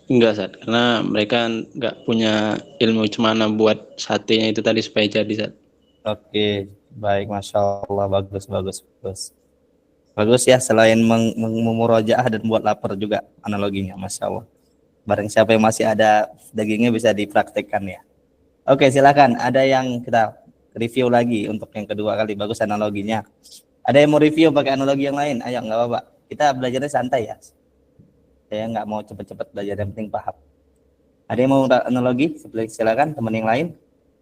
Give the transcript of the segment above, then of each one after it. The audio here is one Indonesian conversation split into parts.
Enggak, Sat. Karena mereka nggak punya ilmu cemana buat satenya itu tadi supaya jadi, Sat. Oke, baik, Masya Allah, bagus, bagus, bagus. Bagus ya, selain memurojaah dan buat lapar juga analoginya, Masya Allah. Barang siapa yang masih ada dagingnya bisa dipraktekkan ya. Oke, silakan. Ada yang kita review lagi untuk yang kedua kali. Bagus analoginya. Ada yang mau review pakai analogi yang lain? Ayo, nggak apa-apa. Kita belajarnya santai ya. Saya nggak mau cepet-cepet belajar, yang penting paham. Ada yang mau analogi? Silakan teman yang lain.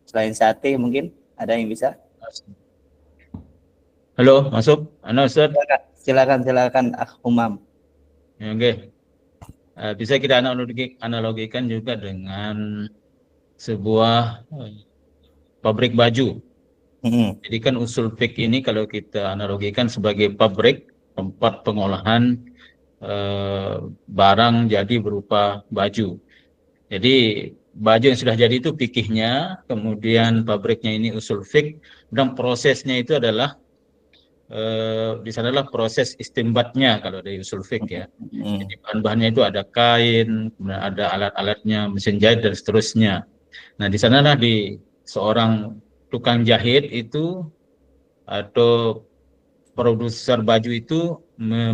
Selain sate mungkin ada yang bisa. Halo, masuk? Ustaz. Silakan Umam. Ya, oke. Bisa kita analogikan juga dengan sebuah pabrik baju. Jadi kan usul fik ini kalau kita analogikan sebagai pabrik, tempat pengolahan barang jadi berupa baju. Jadi baju yang sudah jadi itu fikihnya, kemudian pabriknya ini usul fik, dan prosesnya itu adalah di sanalah proses istimbatnya kalau dari usul fik ya. Jadi bahan-bahannya itu ada kain, kemudian ada alat-alatnya, mesin jahit dan seterusnya. Nah, di sanalah di seorang tukang jahit itu atau produser baju itu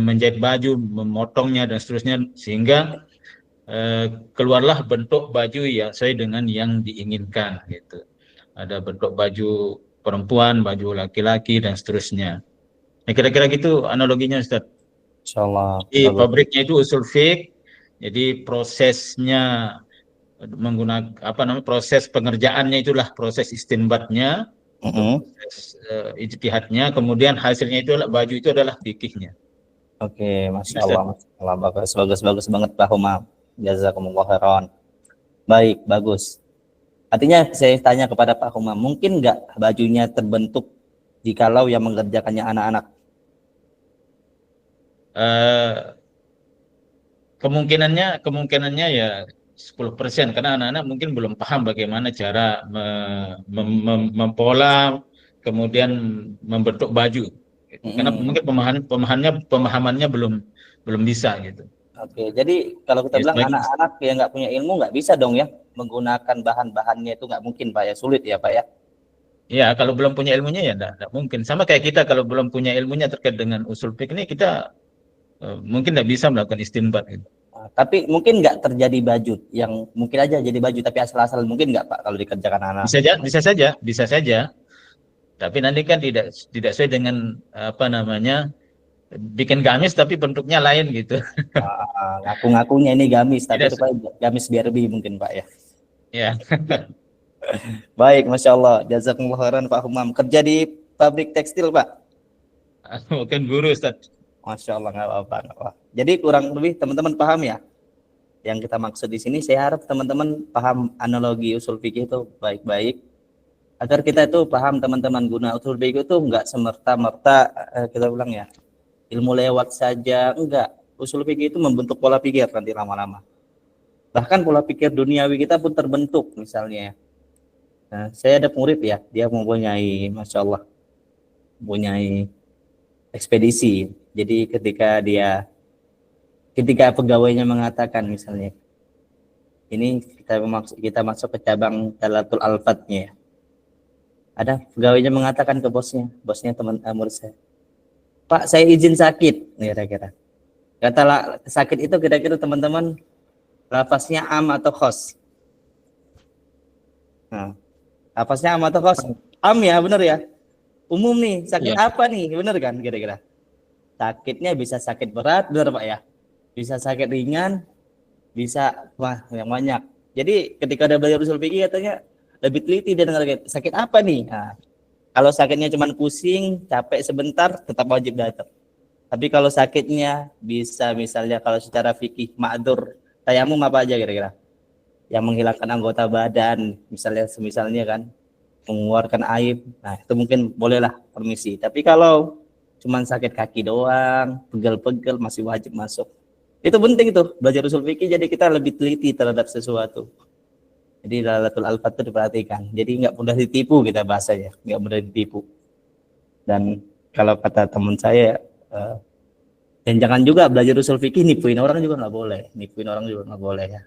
menjahit baju, memotongnya dan seterusnya sehingga keluarlah bentuk baju yang sesuai dengan yang diinginkan gitu. Ada bentuk baju perempuan, baju laki-laki dan seterusnya. Nah, kira-kira gitu analoginya, Ustaz. Insyaallah. Jadi pabriknya itu usul fik, jadi prosesnya menggunakan proses pengerjaannya itulah proses istinbatnya, proses ijtihadnya, kemudian hasilnya itu adalah baju itu adalah fikihnya. Oke, Masya Allah, bagus banget Pak Umam. Jazakumullah khairan. Baik, bagus. Artinya saya tanya kepada Pak Umam, mungkin nggak bajunya terbentuk jikalau yang mengerjakannya anak-anak? Kemungkinannya ya 10%, karena anak-anak mungkin belum paham bagaimana cara mempola kemudian membentuk baju. Karena mungkin pemahamannya belum bisa gitu. Oke, jadi kalau kita bilang anak-anak yang nggak punya ilmu nggak bisa dong ya menggunakan bahan-bahannya, itu nggak mungkin Pak ya, sulit ya Pak ya. Ya, kalau belum punya ilmunya ya enggak mungkin. Sama kayak kita kalau belum punya ilmunya terkait dengan usul fikih ini, kita mungkin nggak bisa melakukan istinbat gitu. Tapi mungkin nggak terjadi baju yang mungkin aja jadi baju tapi asal-asal, mungkin nggak Pak kalau dikerjakan anak? Bisa saja. Tapi nanti kan tidak sesuai dengan bikin gamis tapi bentuknya lain gitu. Ngaku-ngakunya ini gamis tapi rupanya gamis BRB mungkin Pak ya. Ya. Baik, Masya Allah. Jazakumullah khairan Pak Umam. Kerja di pabrik tekstil Pak? Bukan guru, Ustaz. Masya Allah, nggak apa-apa. Jadi kurang lebih teman-teman paham ya yang kita maksud di sini. Saya harap teman-teman paham analogi usul fikih itu baik-baik, agar kita itu paham teman-teman, guna usul fikih itu nggak semerta-merta kita bilang ya ilmu lewat saja, enggak. Usul fikih itu membentuk pola pikir nanti lama-lama. Bahkan pola pikir duniawi kita pun terbentuk misalnya. Nah, saya ada murid ya, dia mempunyai, Masya Allah, mempunyai ekspedisi. Jadi ketika pegawainya mengatakan misalnya, ini kita masuk ke cabang Dalatul Alfatnya ya. Ada pegawainya mengatakan ke bosnya teman murid saya, Pak, saya izin sakit, kira-kira. Kata sakit itu kira-kira teman-teman lafaznya am atau khos? Nah, lafaznya am atau khos? Am ya, benar ya. Umum nih, sakit apa nih, benar kan kira-kira? Sakitnya bisa sakit berat, benar Pak ya. Bisa sakit ringan, bisa yang banyak. Jadi ketika ada belajar usul fikih katanya lebih teliti dan sakit apa nih. Nah, kalau sakitnya cuma pusing, capek sebentar, tetap wajib datang. Tapi kalau sakitnya bisa misalnya kalau secara fikih ma'dzur, tayamum apa aja kira-kira? Yang menghilangkan anggota badan, misalnya kan mengeluarkan air. Nah, itu mungkin bolehlah permisi. Tapi kalau cuma sakit kaki doang, pegel-pegel, masih wajib masuk. Itu penting itu, belajar usul fikih jadi kita lebih teliti terhadap sesuatu. Jadi Dalatul Alfat itu diperhatikan. Jadi nggak mudah ditipu kita bahasanya, nggak mudah ditipu. Dan kalau kata teman saya, dan jangan juga belajar usul fikih nipuin orang juga nggak boleh. Nipuin orang juga nggak boleh ya.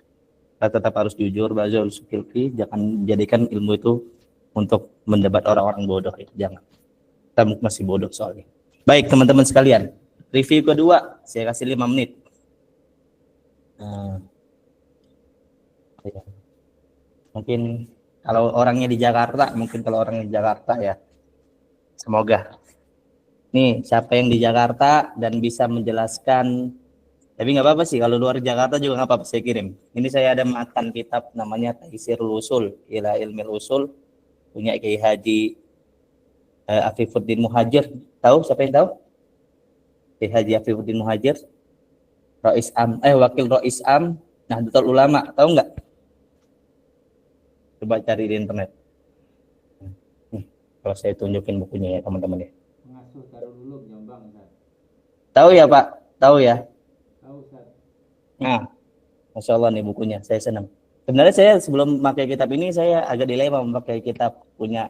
Kita tetap harus jujur, belajar fikih, jangan jadikan ilmu itu untuk mendebat orang-orang bodoh. Jangan. Kita masih bodoh soalnya. Baik teman-teman sekalian, review kedua saya kasih 5 menit. Mungkin kalau orangnya di Jakarta, ya semoga. Nih siapa yang di Jakarta dan bisa menjelaskan, tapi nggak apa-apa sih kalau luar Jakarta juga nggak apa-apa, saya kirim. Ini saya ada matan kitab namanya Taisirul Usul ila Ilmil Usul, punya Kiai Haji Afifuddin Muhajir. Tahu siapa yang tahu? Kiai Haji Afifuddin Muhajir, Wakil Rois Am Nahdlatul Ulama, tahu nggak? Coba cari di internet. Kalau saya tunjukin bukunya ya teman-teman ya. Pengasuh Darul Ulum Jombang, Ustaz. Tahu ya Pak? Tahu ya? Tahu, Ustaz. Nah, Masya Allah nih bukunya, saya senang. Sebenarnya saya sebelum memakai kitab ini, saya agak dilema memakai kitab punya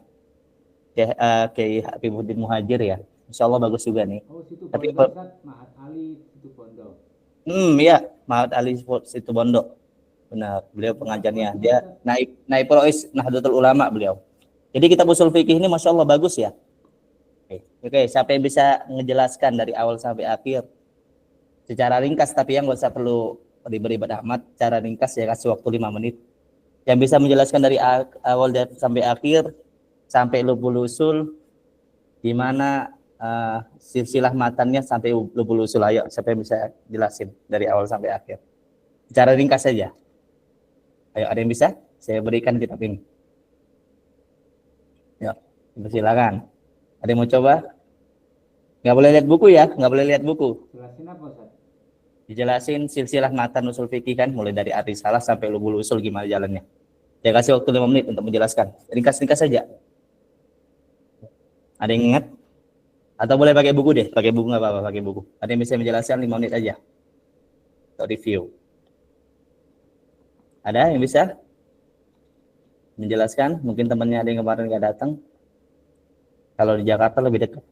Kiai Habibuddin Muhajir ya. Masya Allah bagus juga nih. Oh, situ Tapi Pondok, Ustaz. Mahat Ali, situ Pondok. Ya, Mahat Ali situ Pondok. Benar, beliau pengajarnya. Dia naik Rois Nahdlatul Ulama beliau. Jadi kitab usul fikih ini Masya Allah bagus ya. Oke, siapa yang bisa ngejelaskan dari awal sampai akhir secara ringkas, tapi yang nggak usah perlu ribet-ribet amat, cara ringkas ya, kasih waktu 5 menit. Yang bisa menjelaskan dari awal sampai akhir, sampai lubul usul, di mana silsilah matannya sampai lubul usul. Ayo, siapa yang bisa jelasin dari awal sampai akhir? Cara ringkas saja. Ayo, ada yang bisa? Saya berikan kitab ini. Ya, silakan. Ada yang mau coba? Nggak boleh lihat buku ya, nggak boleh lihat buku. Jelasin apa, Ustaz? Dijelasin silsilah matan usul fikih kan, mulai dari Ar-Risalah sampai lubul usul gimana jalannya. Saya kasih waktu 5 menit untuk menjelaskan. Ringkas-ringkas saja. Ada yang ingat? Atau boleh pakai buku deh, pakai buku nggak apa-apa, pakai buku. Ada yang bisa menjelaskan 5 menit aja. Untuk review. Ada yang bisa menjelaskan? Mungkin temannya ada yang kemarin nggak datang. Kalau di Jakarta lebih dekat.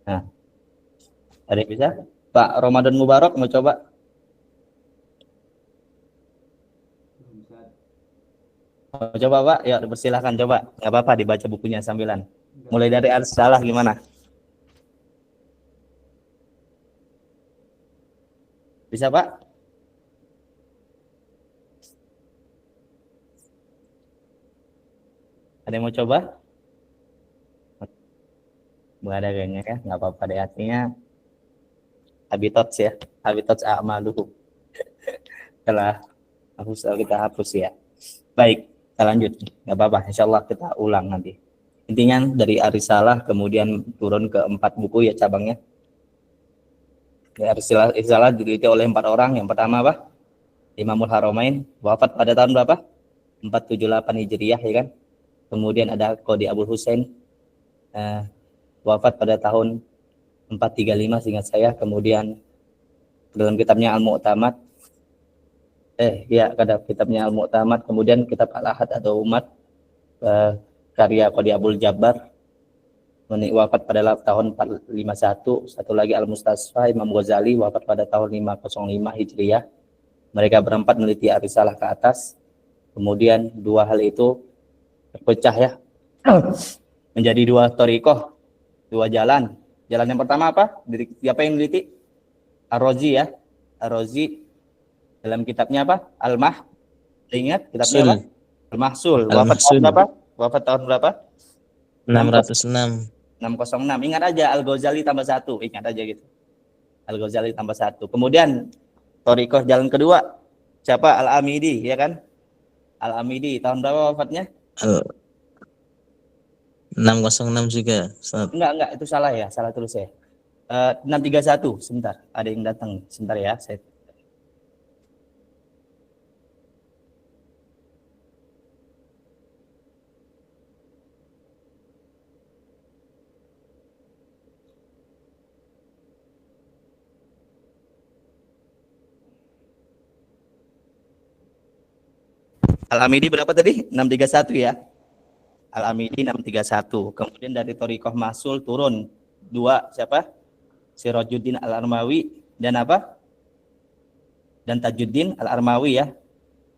Nah, ada yang bisa? Pak Ramadan Mubarak mau coba? Mau coba Pak? Ya, persilahkan coba. Nggak apa-apa, dibaca bukunya sambilan. Mulai dari Ar-Risalah gimana? Bisa Pak? Ada yang mau coba? Nggak ada kayaknya ya, nggak apa-apa deh, artinya habitat ya, habitat a'maluhu. Setelah kita hapus ya. Baik, kita lanjut. Nggak apa-apa, insya Allah kita ulang nanti. Intinya dari Ar-Risalah kemudian turun ke 4 buku ya cabangnya. Ar-Risalah diteliti oleh 4 orang. Yang pertama apa? Imamul Haramain, wafat pada tahun berapa? 478 Hijriah ya kan. Kemudian ada Qadi Abul Husain, wafat pada tahun 435 seingat saya. Kemudian dalam kitabnya Al-Mu'tamad, kitabnya Al-Mu'tamad. Kemudian kitab Al-Ahad atau Umat, karya Qadi Abul Jabbar, wafat pada tahun 451. Satu lagi Al-Mustasfa Imam Ghazali, wafat pada tahun 505 Hijriah. Mereka berempat meneliti Ar-Risalah ke atas. Kemudian 2 hal itu terpecah ya menjadi 2 thariqah, 2 jalan. Jalan yang pertama apa? Siapa yang meneliti? Ar-Razi ya. Ar-Razi dalam kitabnya apa? Ingat kitabnya apa? Al-Mahsul. Wafat tahun berapa? Wafat tahun berapa? 606. 606. Ingat aja Al-Ghazali tambah 1. Ingat aja gitu. Al-Ghazali tambah 1. Kemudian thariqah jalan kedua siapa? Al-Amidi ya kan? Al-Amidi tahun berapa wafatnya? 606 juga. Enggak, itu salah ya, salah tulis saya. 631, sebentar, ada yang datang, sebentar ya. Al-Amidi berapa tadi? 631 ya. Al-Amidi 631. Kemudian dari thariqah Mahsul turun 2 siapa? Sirajuddin Al-Armawi dan apa? Dan Tajuddin Al-Armawi ya.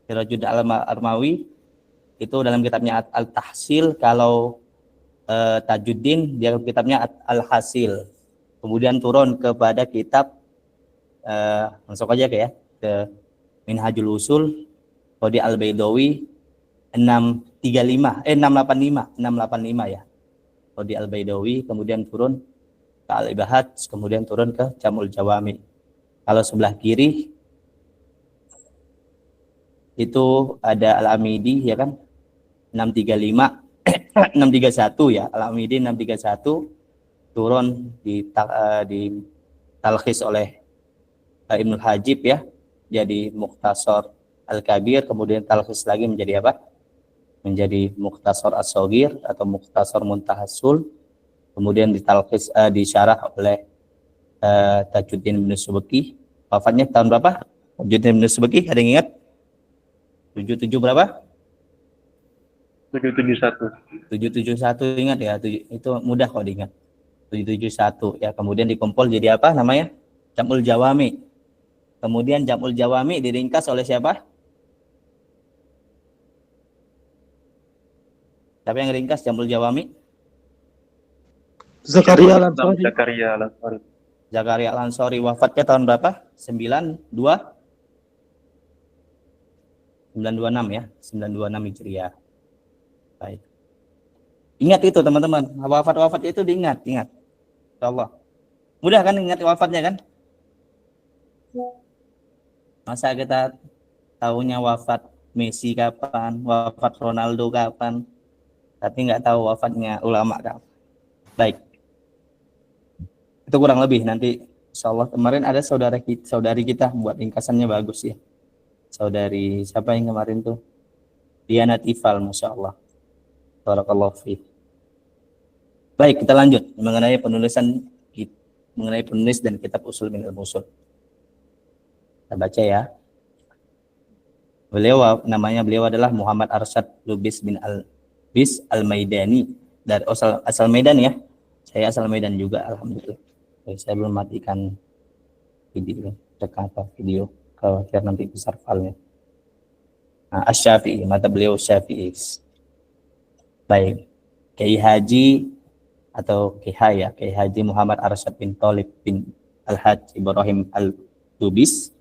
Sirajuddin Al-Armawi itu dalam kitabnya Al-Tahsil. Kalau Tajuddin dia kitabnya Al-Hasil. Kemudian turun kepada kitab masuk aja ke Minhajul Usul Qadi Al-Baidawi 685 ya. Qadi Al-Baidawi, kemudian turun ke Al-Ibahat, kemudian turun ke Jam'ul Jawami. Kalau sebelah kiri itu ada Al-Amidi ya kan, 635 631 ya, Al-Amidi 631, turun di talkhis oleh Ibnul Hajib ya, jadi Mukhtasar Al-Kabir, kemudian talkhis lagi menjadi apa? Menjadi Mukhtasar As-Shaghir atau Mukhtasar Muntahasul, kemudian ditalkhis disyarah oleh Tajuddin bin Subki. Wafatnya tahun berapa? Tajuddin bin Subki, ada yang ingat? 77 berapa? 771 ingat ya, itu mudah kok diingat. 771 ya, kemudian dikumpul jadi apa namanya? Jam'ul Jawami. Kemudian Jam'ul Jawami diringkas oleh siapa? Siapa yang ringkas Jam'ul Jawami? Zakaria Al-Ansari. Zakaria Al-Ansari, wafatnya tahun berapa? 926 ya, 926 Hijriah. Baik. Ingat itu teman-teman, wafat-wafatnya itu diingat, insyaallah. Mudah kan ingat wafatnya kan? Masa kita tahunya wafat Messi kapan, wafat Ronaldo kapan, tapi nggak tahu wafatnya ulama kapan. Baik. Itu kurang lebih, nanti insyaallah. Kemarin ada saudari kita buat ringkasannya bagus ya. Saudari siapa yang kemarin tuh? Diana Tifal, Masya Allah. Barakallahu fiik. Baik, kita lanjut mengenai penulis dan kitab usul min al-usul. Kita baca ya. Beliau adalah Muhammad Arsyad Lubis bin Al-Bis Al-Maidani dari asal Medan ya. Saya asal Medan juga, alhamdulillah. Saya belum matikan video khawatir nanti besar filenya. Nah, Asy-Syafi'i, mata beliau Syafi'i. Baik, Kiai Haji atau Kiai Haji Muhammad Arsyad bin Thalib bin Al-Hajj Ibrahim Al-Lubis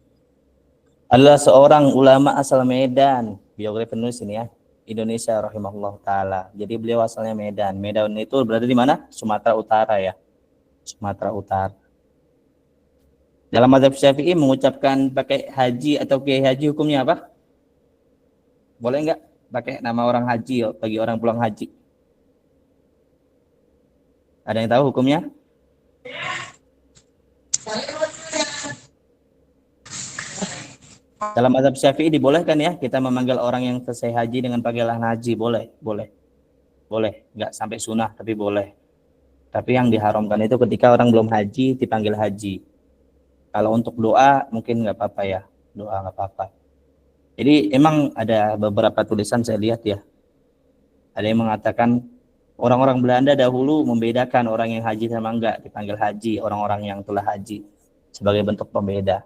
adalah seorang ulama asal Medan. Biografi penulis ini ya, Indonesia rahimahullah taala. Jadi beliau asalnya Medan. Medan itu berada di mana? Sumatera Utara ya. Sumatera Utara. Dalam mazhab Syafi'i mengucapkan pakai haji atau Kiai Haji hukumnya apa? Boleh enggak pakai nama orang haji bagi orang pulang haji? Ada yang tahu hukumnya? Dalam mazhab Syafi'i dibolehkan ya kita memanggil orang yang selesai haji dengan panggilan haji, boleh. Enggak sampai sunnah tapi boleh. Tapi yang diharamkan itu ketika orang belum haji dipanggil haji. Kalau untuk doa mungkin nggak apa-apa ya, doa nggak apa-apa. Jadi emang ada beberapa tulisan saya lihat ya, ada yang mengatakan orang-orang Belanda dahulu membedakan orang yang haji sama enggak dipanggil haji, orang-orang yang telah haji sebagai bentuk pembeda.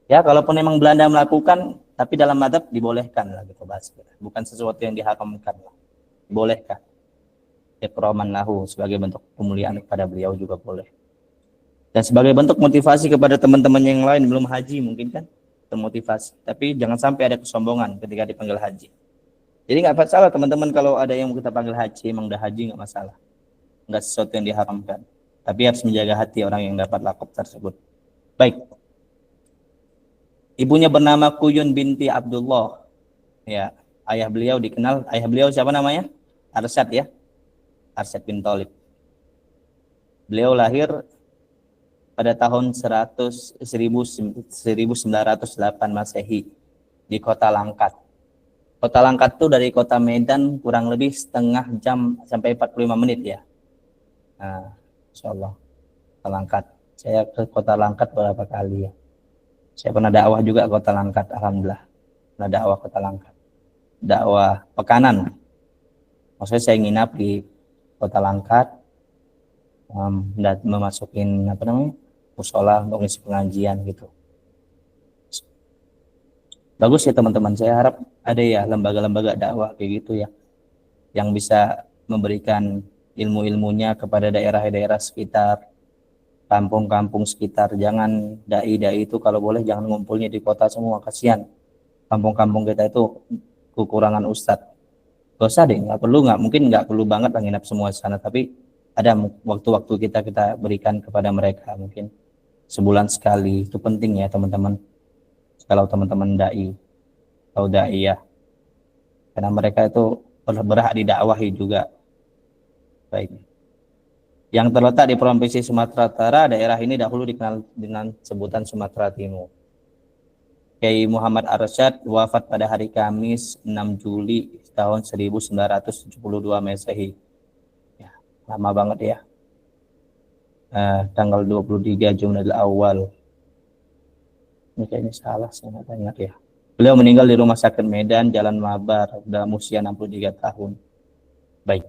Ya kalaupun memang Belanda melakukan, tapi dalam mazhab dibolehkan lah gitu bahas. Bukan sesuatu yang diharamkan lah, dibolehkan. Ikraman lahu, sebagai bentuk pemuliaan kepada beliau juga boleh. Dan sebagai bentuk motivasi kepada teman-teman yang lain belum haji mungkin kan, termotivasi. Tapi jangan sampai ada kesombongan ketika dipanggil haji. Jadi nggak masalah teman-teman kalau ada yang kita panggil haji, emang udah haji nggak masalah. Nggak sesuatu yang diharamkan. Tapi harus menjaga hati orang yang dapat lakop tersebut. Baik. Ibunya bernama Kuyun binti Abdullah. Ya, ayah beliau dikenal. Ayah beliau siapa namanya? Arsyad ya. Arsyad bin Thalib. Beliau lahir pada tahun 1908 Masehi di kota Langkat. Kota Langkat itu dari kota Medan kurang lebih setengah jam sampai 45 menit ya. Nah, insyaallah kota Langkat. Saya ke kota Langkat beberapa kali ya. Saya pernah dakwah juga ke kota Langkat, alhamdulillah. Pernah dakwah kota Langkat. Dakwah pekanan. Maksudnya saya nginap di kota Langkat, dan memasukin musola untuk ngisi pengajian gitu. Bagus ya teman-teman, saya harap ada ya lembaga-lembaga dakwah kayak gitu ya, yang bisa memberikan ilmu-ilmunya kepada daerah-daerah sekitar, kampung-kampung sekitar. Jangan dai-dai itu kalau boleh jangan ngumpulnya di kota semua, kasihan. Kampung-kampung kita itu kekurangan ustadz. Gak usah deh, mungkin nggak perlu banget lah nginap semua di sana, tapi ada waktu-waktu kita berikan kepada mereka, mungkin sebulan sekali, itu penting ya teman-teman. Kalau teman-teman dai atau dai ya, karena mereka itu berhak didakwahi juga. Baik. Yang terletak di Provinsi Sumatera Utara, daerah ini dahulu dikenal dengan sebutan Sumatera Timur. Kiai Muhammad Arsyad wafat pada hari Kamis 6 Juli tahun 1972 Masehi. Ya, lama banget ya. Tanggal 23 Jumadil Awal. Ini kayaknya salah, saya nggak ingat ya. Beliau meninggal di Rumah Sakit Medan, Jalan Mabar, dalam usia 63 tahun. Baik.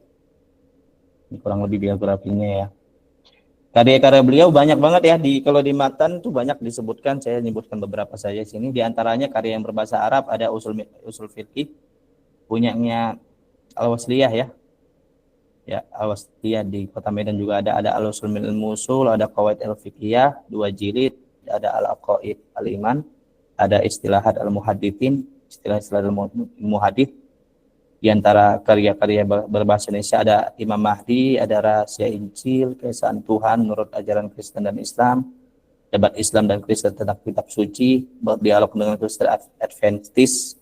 Ini kurang lebih biografinya ya. Karya-karya beliau banyak banget ya, kalau di matan tuh banyak disebutkan, saya menyebutkan beberapa saja sini. Di antaranya karya yang berbahasa Arab, ada usul fikih punyanya Al-Wasliyah ya. Ya, Al-Wasliyah di Kota Medan juga ada Al-Usul min al-Musul, ada Qawaid al-Fiqhiyah 2 jilid, ada Al-Aqaid al-Iman, ada Istilahat al-Muhaddithin, istilah-istilah al-muhaddits. Di antara karya-karya berbahasa Indonesia ada Imam Mahdi, ada Rahasia Injil, Keesaan Tuhan menurut ajaran Kristen dan Islam, Debat Islam dan Kristen tentang kitab suci, Dialog dengan Kristen Adventis,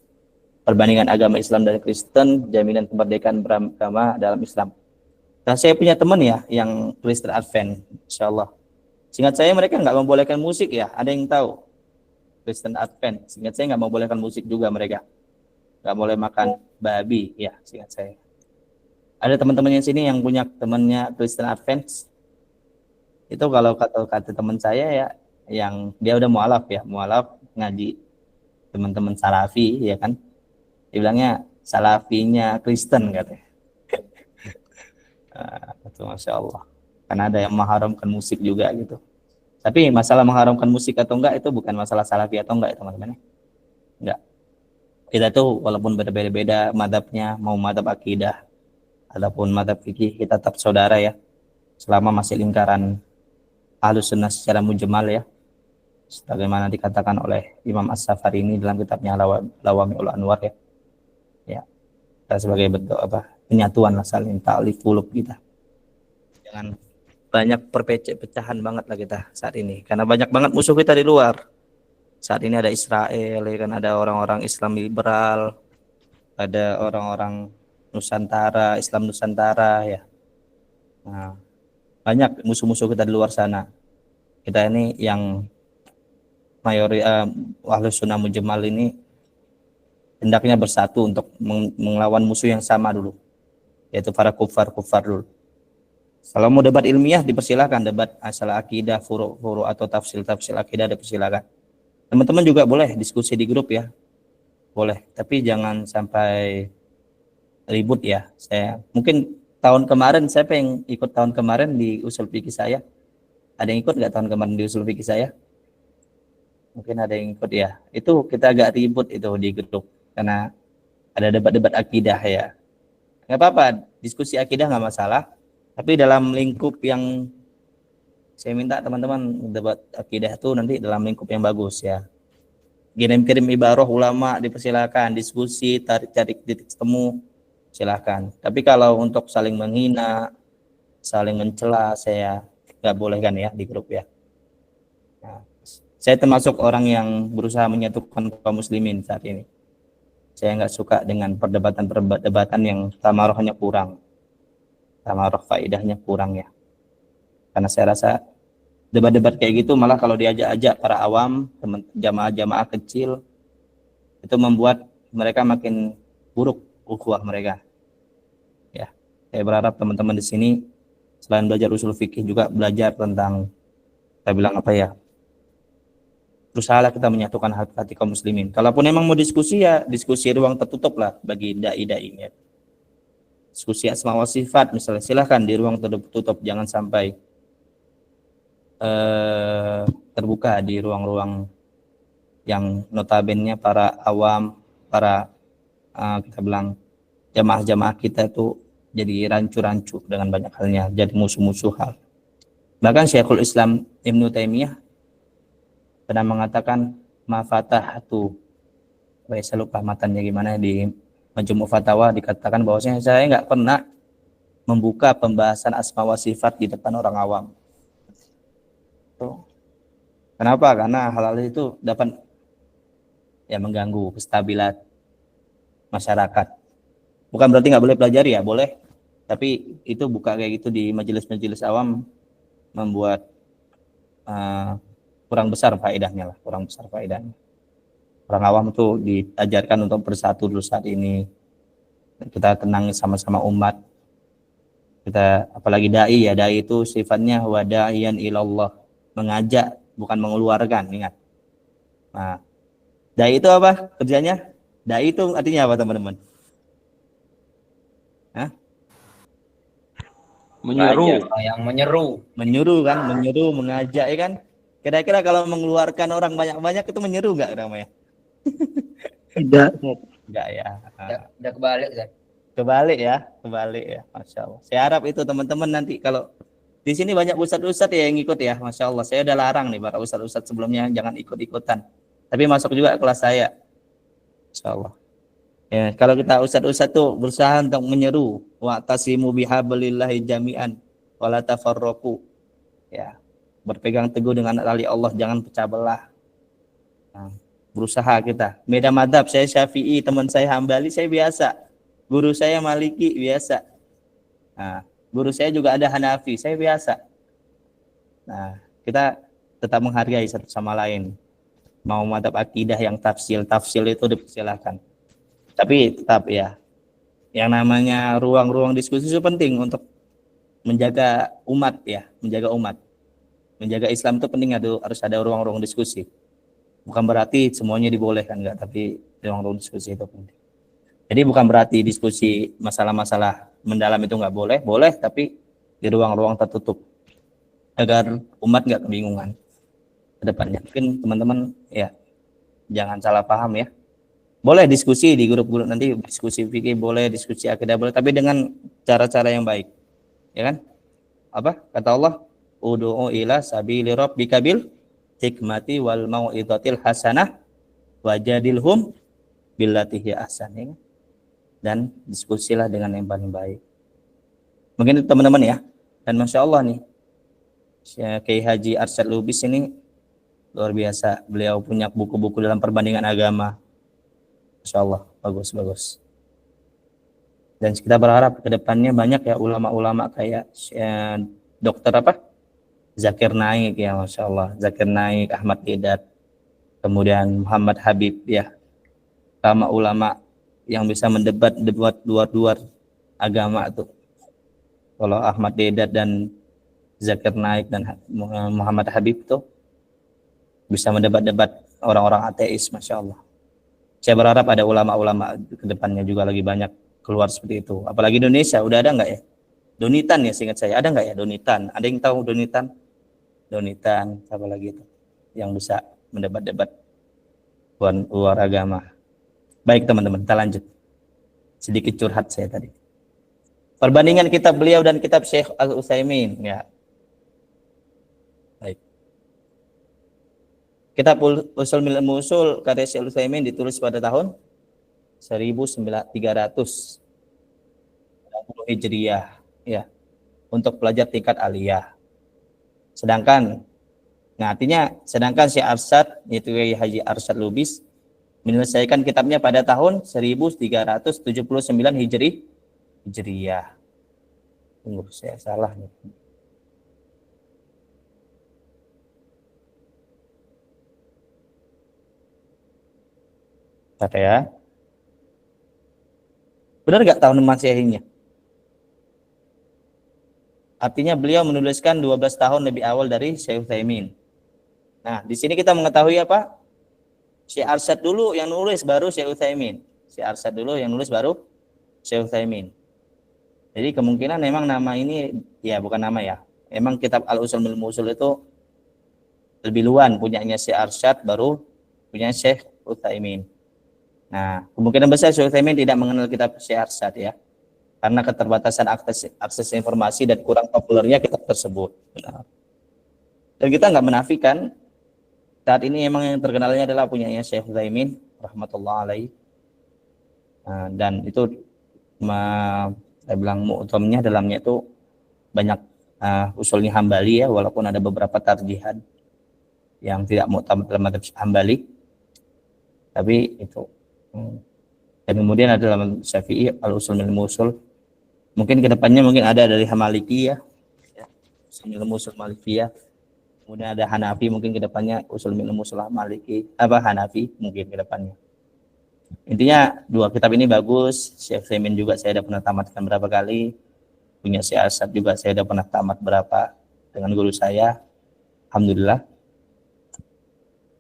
Perbandingan agama Islam dan Kristen, Jaminan kemerdekaan beragama dalam Islam. Dan saya punya teman ya yang Kristen Advent, insya Allah. Seingat saya mereka nggak membolehkan musik ya, ada yang tahu? Kristen Advent, seingat saya nggak membolehkan musik juga mereka. Nggak boleh makan babi ya, seingat saya. Ada teman-teman yang sini yang punya temannya Kristen Advent. Itu kalau kata teman saya ya, yang dia udah mualaf ngaji teman-teman Salafi ya kan, dibilangnya Salafinya Kristen katanya. Itu Masya Allah, karena ada yang mengharamkan musik juga gitu. Tapi masalah mengharamkan musik atau enggak itu bukan masalah Salafi atau enggak ya teman-teman, enggak. Kita tuh walaupun berbeda-beda madhabnya, mau madhab akidah ataupun madhab fikih, kita tetap saudara ya, selama masih lingkaran Ahlus Sunnah secara mujmal ya, sebagaimana dikatakan oleh Imam As-Safari ini dalam kitabnya Lawami'ul Anwar ya. Ya, kita sebagai bentuk penyatuan lah, saling ta'alif qulub kita. Jangan banyak pecahan banget lah kita saat ini, karena banyak banget musuh kita di luar. Saat ini ada Israel, ya kan, ada orang-orang Islam liberal, ada orang-orang Nusantara, Islam Nusantara ya. Nah, banyak musuh-musuh kita di luar sana. Kita ini yang Ahlus Sunnah Mujmal ini hendaknya bersatu untuk melawan musuh yang sama dulu, yaitu para kufar dulu. Kalau mau debat ilmiah dipersilakan, debat asal akidah, furu atau tafsir akidah dipersilakan. Teman-teman juga boleh diskusi di grup ya, boleh, tapi jangan sampai ribut ya. Saya mungkin tahun kemarin, siapa yang ikut tahun kemarin di usul fikih saya? Ada yang ikut nggak tahun kemarin di usul fikih saya? Mungkin ada yang ikut ya. Itu kita agak ribut itu di grup karena ada debat-debat akidah ya. Nggak apa-apa, diskusi akidah nggak masalah, tapi dalam lingkup yang saya minta teman-teman debat akidah itu nanti dalam lingkup yang bagus ya. Kirim ibarah ulama dipersilakan, diskusi, cari titik temu silakan. Tapi kalau untuk saling menghina, saling mencela, saya nggak bolehkan ya di grup ya. Nah, saya termasuk orang yang berusaha menyatukan kaum muslimin saat ini. Saya nggak suka dengan perdebatan yang tamarahnya kurang, tamarah faidahnya kurang ya. Karena saya rasa debat-debat kayak gitu malah kalau diajak-ajak para awam, jamaah-jamaah kecil, itu membuat mereka makin buruk ukhuwah mereka. Ya, saya berharap teman-teman di sini selain belajar usul fikih juga belajar tentang, saya bilang berusahalah kita menyatukan hati kaum muslimin. Kalaupun memang mau diskusi ya diskusi ruang tertutup lah bagi dai-dai ya. Diskusi asma wa sifat misalnya silahkan di ruang tertutup, jangan sampai terbuka di ruang-ruang yang notabene para awam, para kita bilang jamaah-jamaah kita itu jadi rancu-rancu dengan banyak halnya, jadi musuh-musuhan. Bahkan Syekhul Islam Ibnu Taimiyah pernah mengatakan ma fatahatu, saya lupa matanya gimana, di Majmu' Fatawa dikatakan bahwasanya saya nggak pernah membuka pembahasan asma wa sifat di depan orang awam. Kenapa? Karena hal-hal itu dapat ya mengganggu kestabilan masyarakat. Bukan berarti nggak boleh pelajari ya, boleh. Tapi itu buka kayak gitu di majelis-majelis awam membuat kurang besar faedahnya lah, kurang besar faedahnya. Orang awam itu diajarkan untuk bersatu dulu saat ini. Kita tenang sama-sama umat. Kita apalagi dai ya, dai itu sifatnya wada'iyan ilallah, mengajak bukan mengeluarkan, ingat. Nah, dai itu apa kerjanya? Dai itu artinya apa teman-teman? Hah? Menyuruh. Yang menyeru. Menyuruh kan, menyuruh, mengajak ya kan. Kira-kira kalau mengeluarkan orang banyak-banyak itu menyeru nggak namanya? Tidak. Enggak ya. Udah kebalik kan? Kebalik ya, Masya Allah. Saya harap itu teman-teman nanti kalau di sini banyak ustadz-ustadz ya yang ikut ya, Masya Allah. Saya udah larang nih para ustadz-ustadz sebelumnya jangan ikut-ikutan. Tapi masuk juga kelas saya, Masya Allah. Ya, kalau kita ustadz-ustadz tuh berusaha untuk menyeru, wa'tasimu bihablillahi jami'an wala tafarraqu. Ya, berpegang teguh dengan tali Allah, jangan pecah belah. Nah, berusaha kita. Beda madhab, saya Syafi'i, teman saya Hambali, saya biasa. Guru saya Maliki, biasa. Nah, guru saya juga ada Hanafi, saya biasa. Nah, kita tetap menghargai satu sama lain. Mau madhab akidah yang tafsil itu dipersilakan. Tapi tetap ya, yang namanya ruang-ruang diskusi itu penting untuk menjaga umat ya, menjaga umat. Menjaga Islam itu penting, harus ada ruang-ruang diskusi. Bukan berarti semuanya dibolehkan, enggak, tapi ruang-ruang diskusi itu penting. Jadi bukan berarti diskusi masalah-masalah mendalam itu enggak boleh, boleh, tapi di ruang-ruang tertutup agar umat enggak kebingungan ke depannya. Mungkin teman-teman ya jangan salah paham ya. Boleh diskusi di grup-grup nanti, diskusi fikih boleh, diskusi akidah boleh, tapi dengan cara-cara yang baik. Ya kan? Apa? Kata Allah, ud'u ila sabili rabbika bil hikmati wal mau'izatil hasanah wajadilhum billati hiya ahsan. Ya? Dan diskusilah dengan yang paling baik. Mungkin itu teman-teman ya. Dan Masya Allah nih, Kiai Haji Arsyad Lubis ini luar biasa. Beliau punya buku-buku dalam perbandingan agama. Masya Allah, bagus. Dan kita berharap ke depannya banyak ya ulama-ulama kayak dokter apa? Zakir Naik ya, Masya Allah. Zakir Naik, Ahmad Dedat, kemudian Muhammad Habib ya. Ulama yang bisa mendebat luar agama itu. Kalau Ahmad Dedat dan Zakir Naik dan Muhammad Habib itu bisa mendebat orang-orang ateis, Masya Allah. Saya berharap ada ulama-ulama ke depannya juga lagi banyak keluar seperti itu. Apalagi Indonesia, udah ada nggak ya? Donitan ya, seingat saya. Ada nggak ya Donitan? Ada yang tahu Donitan? Donitan, apa lagi itu? Yang bisa mendebat-debat luar agama. Baik teman-teman, kita lanjut. Sedikit curhat saya tadi. Perbandingan kitab beliau dan kitab Syekh Al-Utsaimin. Ya. Baik. Kitab Ushul min al-Ushul karya Syekh Al-Utsaimin ditulis pada tahun 1390 Hijriah ya, untuk pelajar tingkat aliyah. Sedangkan Syekh Arsyad, yaitu Haji Arsyad Lubis, menyelesaikan kitabnya pada tahun 1379 Hijriah. Tunggu, saya salah nih. Kata ya. Benar nggak tahun Masehinya? Artinya beliau menuliskan 12 tahun lebih awal dari Syekh Utsaimin. Nah, di sini kita mengetahui apa? Syekh Arsyad dulu yang nulis, baru Syekh Utsaimin. Syekh Arsyad dulu yang nulis, baru Syekh Utsaimin. Jadi kemungkinan memang nama ini, ya bukan nama ya. Memang kitab Al-Ushul min al-Ushul itu lebih luan punyanya Syekh Arsyad, baru punya Syekh Utsaimin. Nah, kemungkinan besar Syekh Utsaimin tidak mengenal kitab Syekh Arsyad ya, karena keterbatasan akses informasi dan kurang populernya kitab tersebut. Nah, dan kita nggak menafikan saat ini emang yang terkenalnya adalah punyanya Syekh Utsaimin rahmatullah alaihi. Nah, dan itu saya bilang mu'tamnya dalamnya itu banyak usulnya Hambali ya, walaupun ada beberapa tarjihan yang tidak mu'tamad dalam mazhab Hambali, tapi itu. Dan kemudian ada dalam Syafi'i al-usul min al-usul. Mungkin kedepannya mungkin ada dari Maliki ya, usul min al-usul Malikiyah. Kemudian ada Hanafi, mungkin kedepannya usul min al-usul Maliki Hanafi mungkin kedepannya. Intinya dua kitab ini bagus. Syekh Utsaimin juga saya sudah pernah tamatkan berapa kali. Punya Syekh Arsyad juga saya sudah pernah tamat berapa dengan guru saya. Alhamdulillah.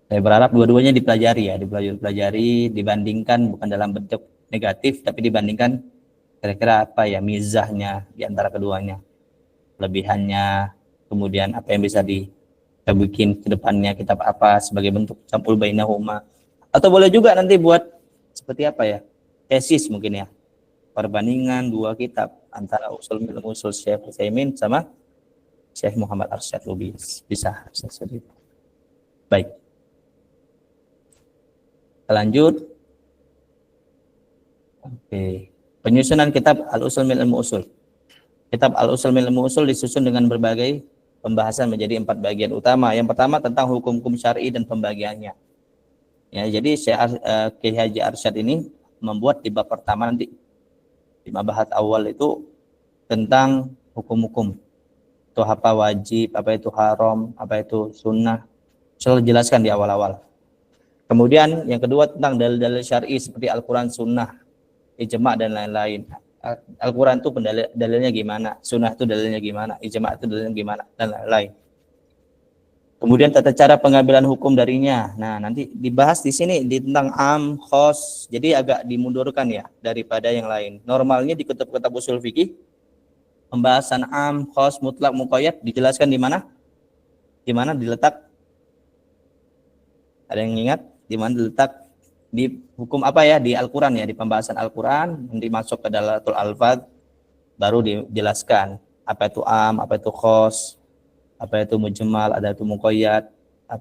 Saya berharap dua-duanya dipelajari ya, dipelajari, dibandingkan bukan dalam bentuk negatif, tapi dibandingkan kira-kira apa ya mizahnya di antara keduanya, kelebihannya, kemudian apa yang bisa kita bikin ke depannya, kitab apa sebagai bentuk campur bainahuma, atau boleh juga nanti buat seperti apa ya, tesis mungkin ya, perbandingan dua kitab antara usul min usul Syekh Utsaimin sama Syekh Muhammad Arsyad Lubis, bisa seperti itu. Baik. Lanjut. Oke. Penyusunan kitab Al-Usul min Al-Usul. Kitab Al-Usul min Al-Usul disusun dengan berbagai pembahasan menjadi 4 bagian utama. Yang pertama tentang hukum-hukum syar'i dan pembagiannya. Ya, jadi Syekh Kiai Haji Arsyad ini membuat di bab pertama nanti di mabahat awal itu tentang hukum-hukum. Itu apa wajib, apa itu haram, apa itu sunnah. Selalu jelaskan di awal-awal. Kemudian yang kedua tentang dalil-dalil syar'i seperti Al-Quran, Sunnah, Ijma' dan lain-lain. Al-Quran itu dalilnya gimana, Sunnah itu dalilnya gimana, Ijma' itu dalilnya gimana, dan lain-lain. Kemudian tata cara pengambilan hukum darinya. Nah, nanti dibahas di sini tentang am, khos, jadi agak dimundurkan ya daripada yang lain. Normalnya di kitab-kitab usul fikih, pembahasan am, khos, mutlak, muqayyad dijelaskan di mana? Di mana diletak? Ada yang ingat? Di mana diletak di hukum apa ya di Al-Quran ya, di pembahasan Al-Quran nanti masuk ke Dalalatul Alfaz baru dijelaskan apa itu am, apa itu khos, apa itu mujmal, ada itu muqayyad,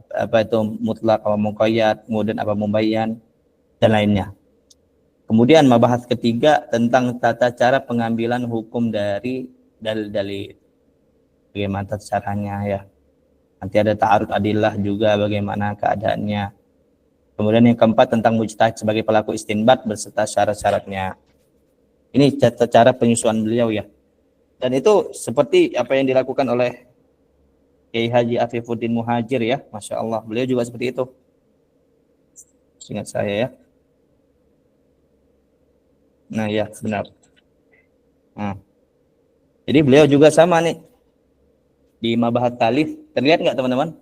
apa itu mutlak, apa muqayyad, kemudian apa mubayyan dan lainnya. Kemudian mabahas ketiga tentang tata cara pengambilan hukum dari dalil-dalil, bagaimana tata caranya ya. Nanti ada ta'arud adillah juga bagaimana keadaannya. Kemudian yang keempat tentang mujtahid sebagai pelaku istinbat beserta syarat-syaratnya. Ini cara penyusunan beliau ya. Dan itu seperti apa yang dilakukan oleh Kiai Haji Afifuddin Muhajir ya. Masya Allah, beliau juga seperti itu. Ingat saya ya. Nah ya, benar. Nah. Jadi beliau juga sama nih. Di Mabahat Talif, terlihat nggak teman-teman?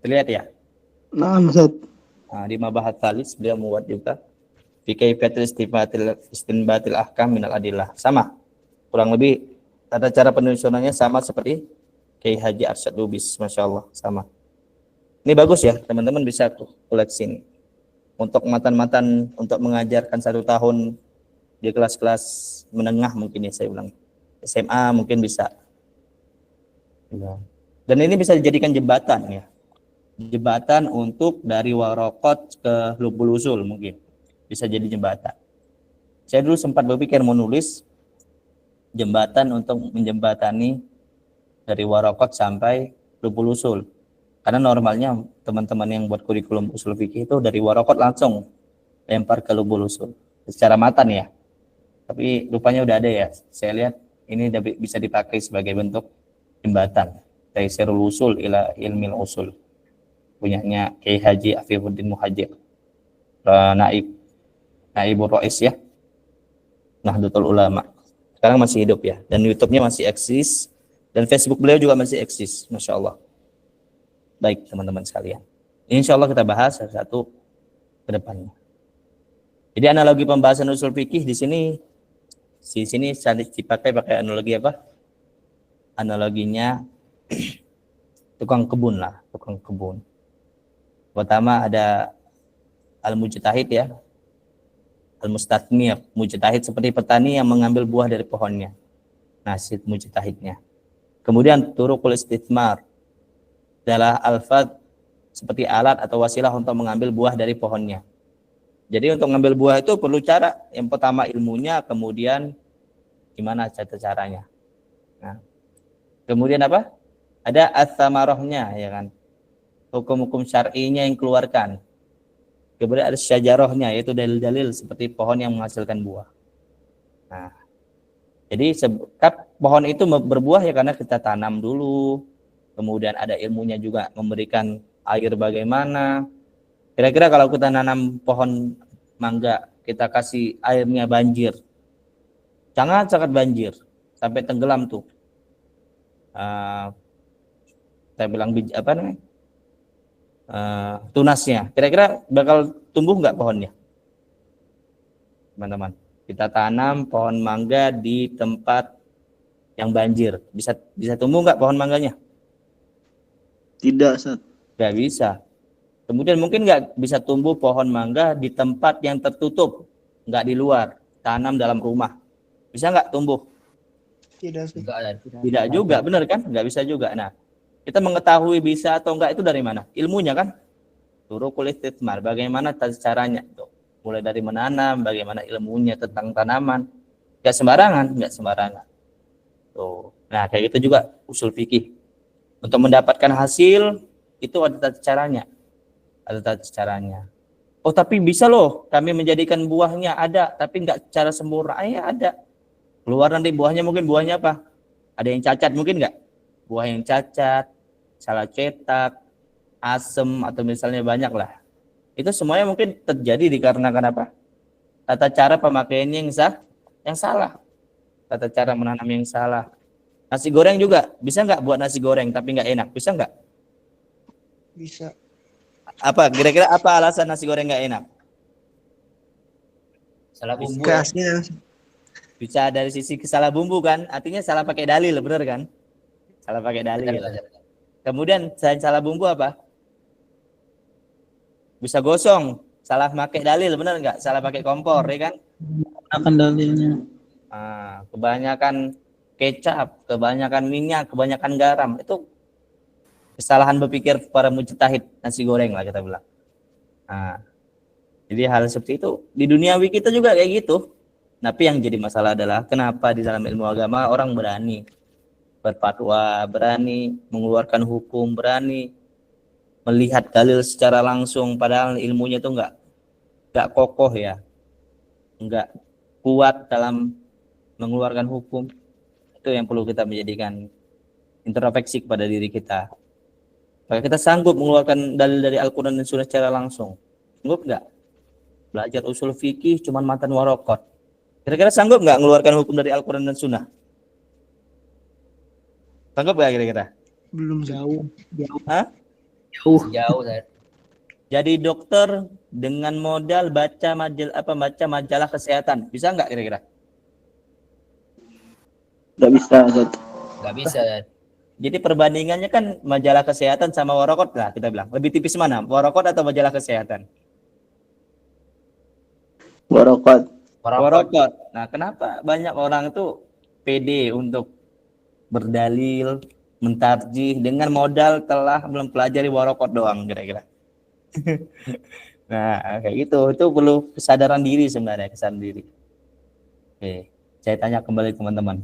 Terlihat ya? Nah, Ustaz. Nah, di Mabahat Talif beliau membuat juga fi kaifiyatil istinbatil ahkam minal adillah. Sama. Kurang lebih tata cara penyusunannya sama seperti Kiai Haji Arsyad Lubis, Masya Allah, sama. Ini bagus ya, teman-teman bisa koleksi ini. Untuk matan-matan untuk mengajarkan 1 tahun di kelas-kelas menengah mungkin ya saya bilang. SMA mungkin bisa. Dan ini bisa dijadikan jembatan ya. Jembatan untuk dari Waraqat ke Lubul Usul mungkin. Bisa jadi jembatan. Saya dulu sempat berpikir menulis jembatan untuk menjembatani dari Waraqat sampai Lubul Usul. Karena normalnya teman-teman yang buat kurikulum usul fikih itu dari Waraqat langsung lempar ke Lubul Usul. Secara matan ya. Tapi rupanya udah ada ya. Saya lihat ini bisa dipakai sebagai bentuk jembatan dari Taisirul Usul ila Ilmil Usul, punyanya Kiai Haji Afifuddin Muhajir, Naibur Rais ya, Nahdlatul Ulama. Sekarang masih hidup ya, dan YouTube-nya masih eksis, dan Facebook beliau juga masih eksis, Masya Allah. Baik teman-teman sekalian, insya Allah kita bahas satu-satu ke depannya. Jadi analogi pembahasan usul fikih di sini dipakai analogi apa? Analoginya tukang kebun lah, tukang kebun. Pertama ada al-mujtahid ya, al-mustatmir, mujtahid seperti petani yang mengambil buah dari pohonnya. Nasib mujtahidnya. Kemudian turuqul istithmar adalah alfaz seperti alat atau wasilah untuk mengambil buah dari pohonnya. Jadi untuk mengambil buah itu perlu cara. Yang pertama ilmunya, kemudian gimana caranya. Nah, kemudian apa? Ada ats-tsamarahnya, ya kan? Hukum-hukum syar'inya yang keluarkan. Kemudian ada syajarahnya, yaitu dalil-dalil seperti pohon yang menghasilkan buah. Nah, jadi pohon itu berbuah ya karena kita tanam dulu, kemudian ada ilmunya juga memberikan air bagaimana. Kira-kira kalau kita nanam pohon mangga, kita kasih airnya banjir, sangat banjir, sampai tenggelam tuh. Saya bilang apa namanya? Tunasnya. Kira-kira bakal tumbuh nggak pohonnya? Teman-teman, kita tanam pohon mangga di tempat yang banjir, bisa tumbuh nggak pohon mangganya? Tidak, Ustaz. Nggak bisa. Kemudian mungkin nggak bisa tumbuh pohon mangga di tempat yang tertutup, nggak di luar, tanam dalam rumah. Bisa nggak tumbuh? Tidak juga, benar kan? Nggak bisa juga. Nah, kita mengetahui bisa atau enggak itu dari mana? Ilmunya kan? Turuqul istitsmar, bagaimana caranya? Tuh. Mulai dari menanam, bagaimana ilmunya tentang tanaman. Nggak sembarangan. Tuh. Nah, kayak gitu juga usul fikih. Untuk mendapatkan hasil itu ada tata caranya. Oh, tapi bisa loh kami menjadikan buahnya ada, tapi nggak cara sempurna. Ya ada. Keluar nanti buahnya, mungkin buahnya apa? Ada yang cacat mungkin nggak? Buah yang cacat, salah cetak, asem, atau misalnya banyak lah. Itu semuanya mungkin terjadi dikarenakan apa? Tata cara pemakaiannya yang salah. Tata cara menanam yang salah. Nasi goreng juga, bisa nggak buat nasi goreng tapi nggak enak? Bisa nggak? Bisa. Apa? Kira-kira apa alasan nasi goreng nggak enak? Salah bumbu. Keasnya Bisa dari sisi salah bumbu kan? Artinya salah pakai dalil, bener kan? Salah pakai dalil. Kemudian selain salah bumbu apa? Bisa gosong, salah pakai dalil, bener nggak? Salah pakai kompor, ya kan? Akan dalilnya. Kebanyakan kecap, kebanyakan minyak, kebanyakan garam, itu kesalahan berpikir para mujtahid nasi goreng lah kita bilang. Jadi hal seperti itu di duniawi kita juga kayak gitu. Tapi yang jadi masalah adalah kenapa di dalam ilmu agama orang berani berfatwa, berani mengeluarkan hukum, berani melihat dalil secara langsung, padahal ilmunya itu enggak kokoh ya, enggak kuat dalam mengeluarkan hukum. Itu yang perlu kita menjadikan introspeksi kepada diri kita. Apakah kita sanggup mengeluarkan dalil dari Al-Quran dan Sunnah secara langsung? Sanggup enggak? Belajar usul fikih cuman matan warokot. Kira-kira sanggup enggak mengeluarkan hukum dari Al-Quran dan Sunnah? Sanggup enggak kira-kira? belum jauh. Hah? Jauh, Ustaz. Jadi dokter dengan modal baca majalah kesehatan, bisa nggak kira-kira? Tidak bisa, Ustaz. Nggak bisa, Ustaz. Jadi perbandingannya kan majalah kesehatan sama warokot lah kita bilang. Lebih tipis mana? Warokot atau majalah kesehatan? Warokot. Warokot. Nah, kenapa banyak orang itu pede untuk berdalil, mentarjih dengan modal telah belum pelajari warokot doang kira-kira. Nah, kayak gitu. Itu perlu kesadaran diri sebenarnya, kesadaran diri. Oke, saya tanya kembali teman-teman.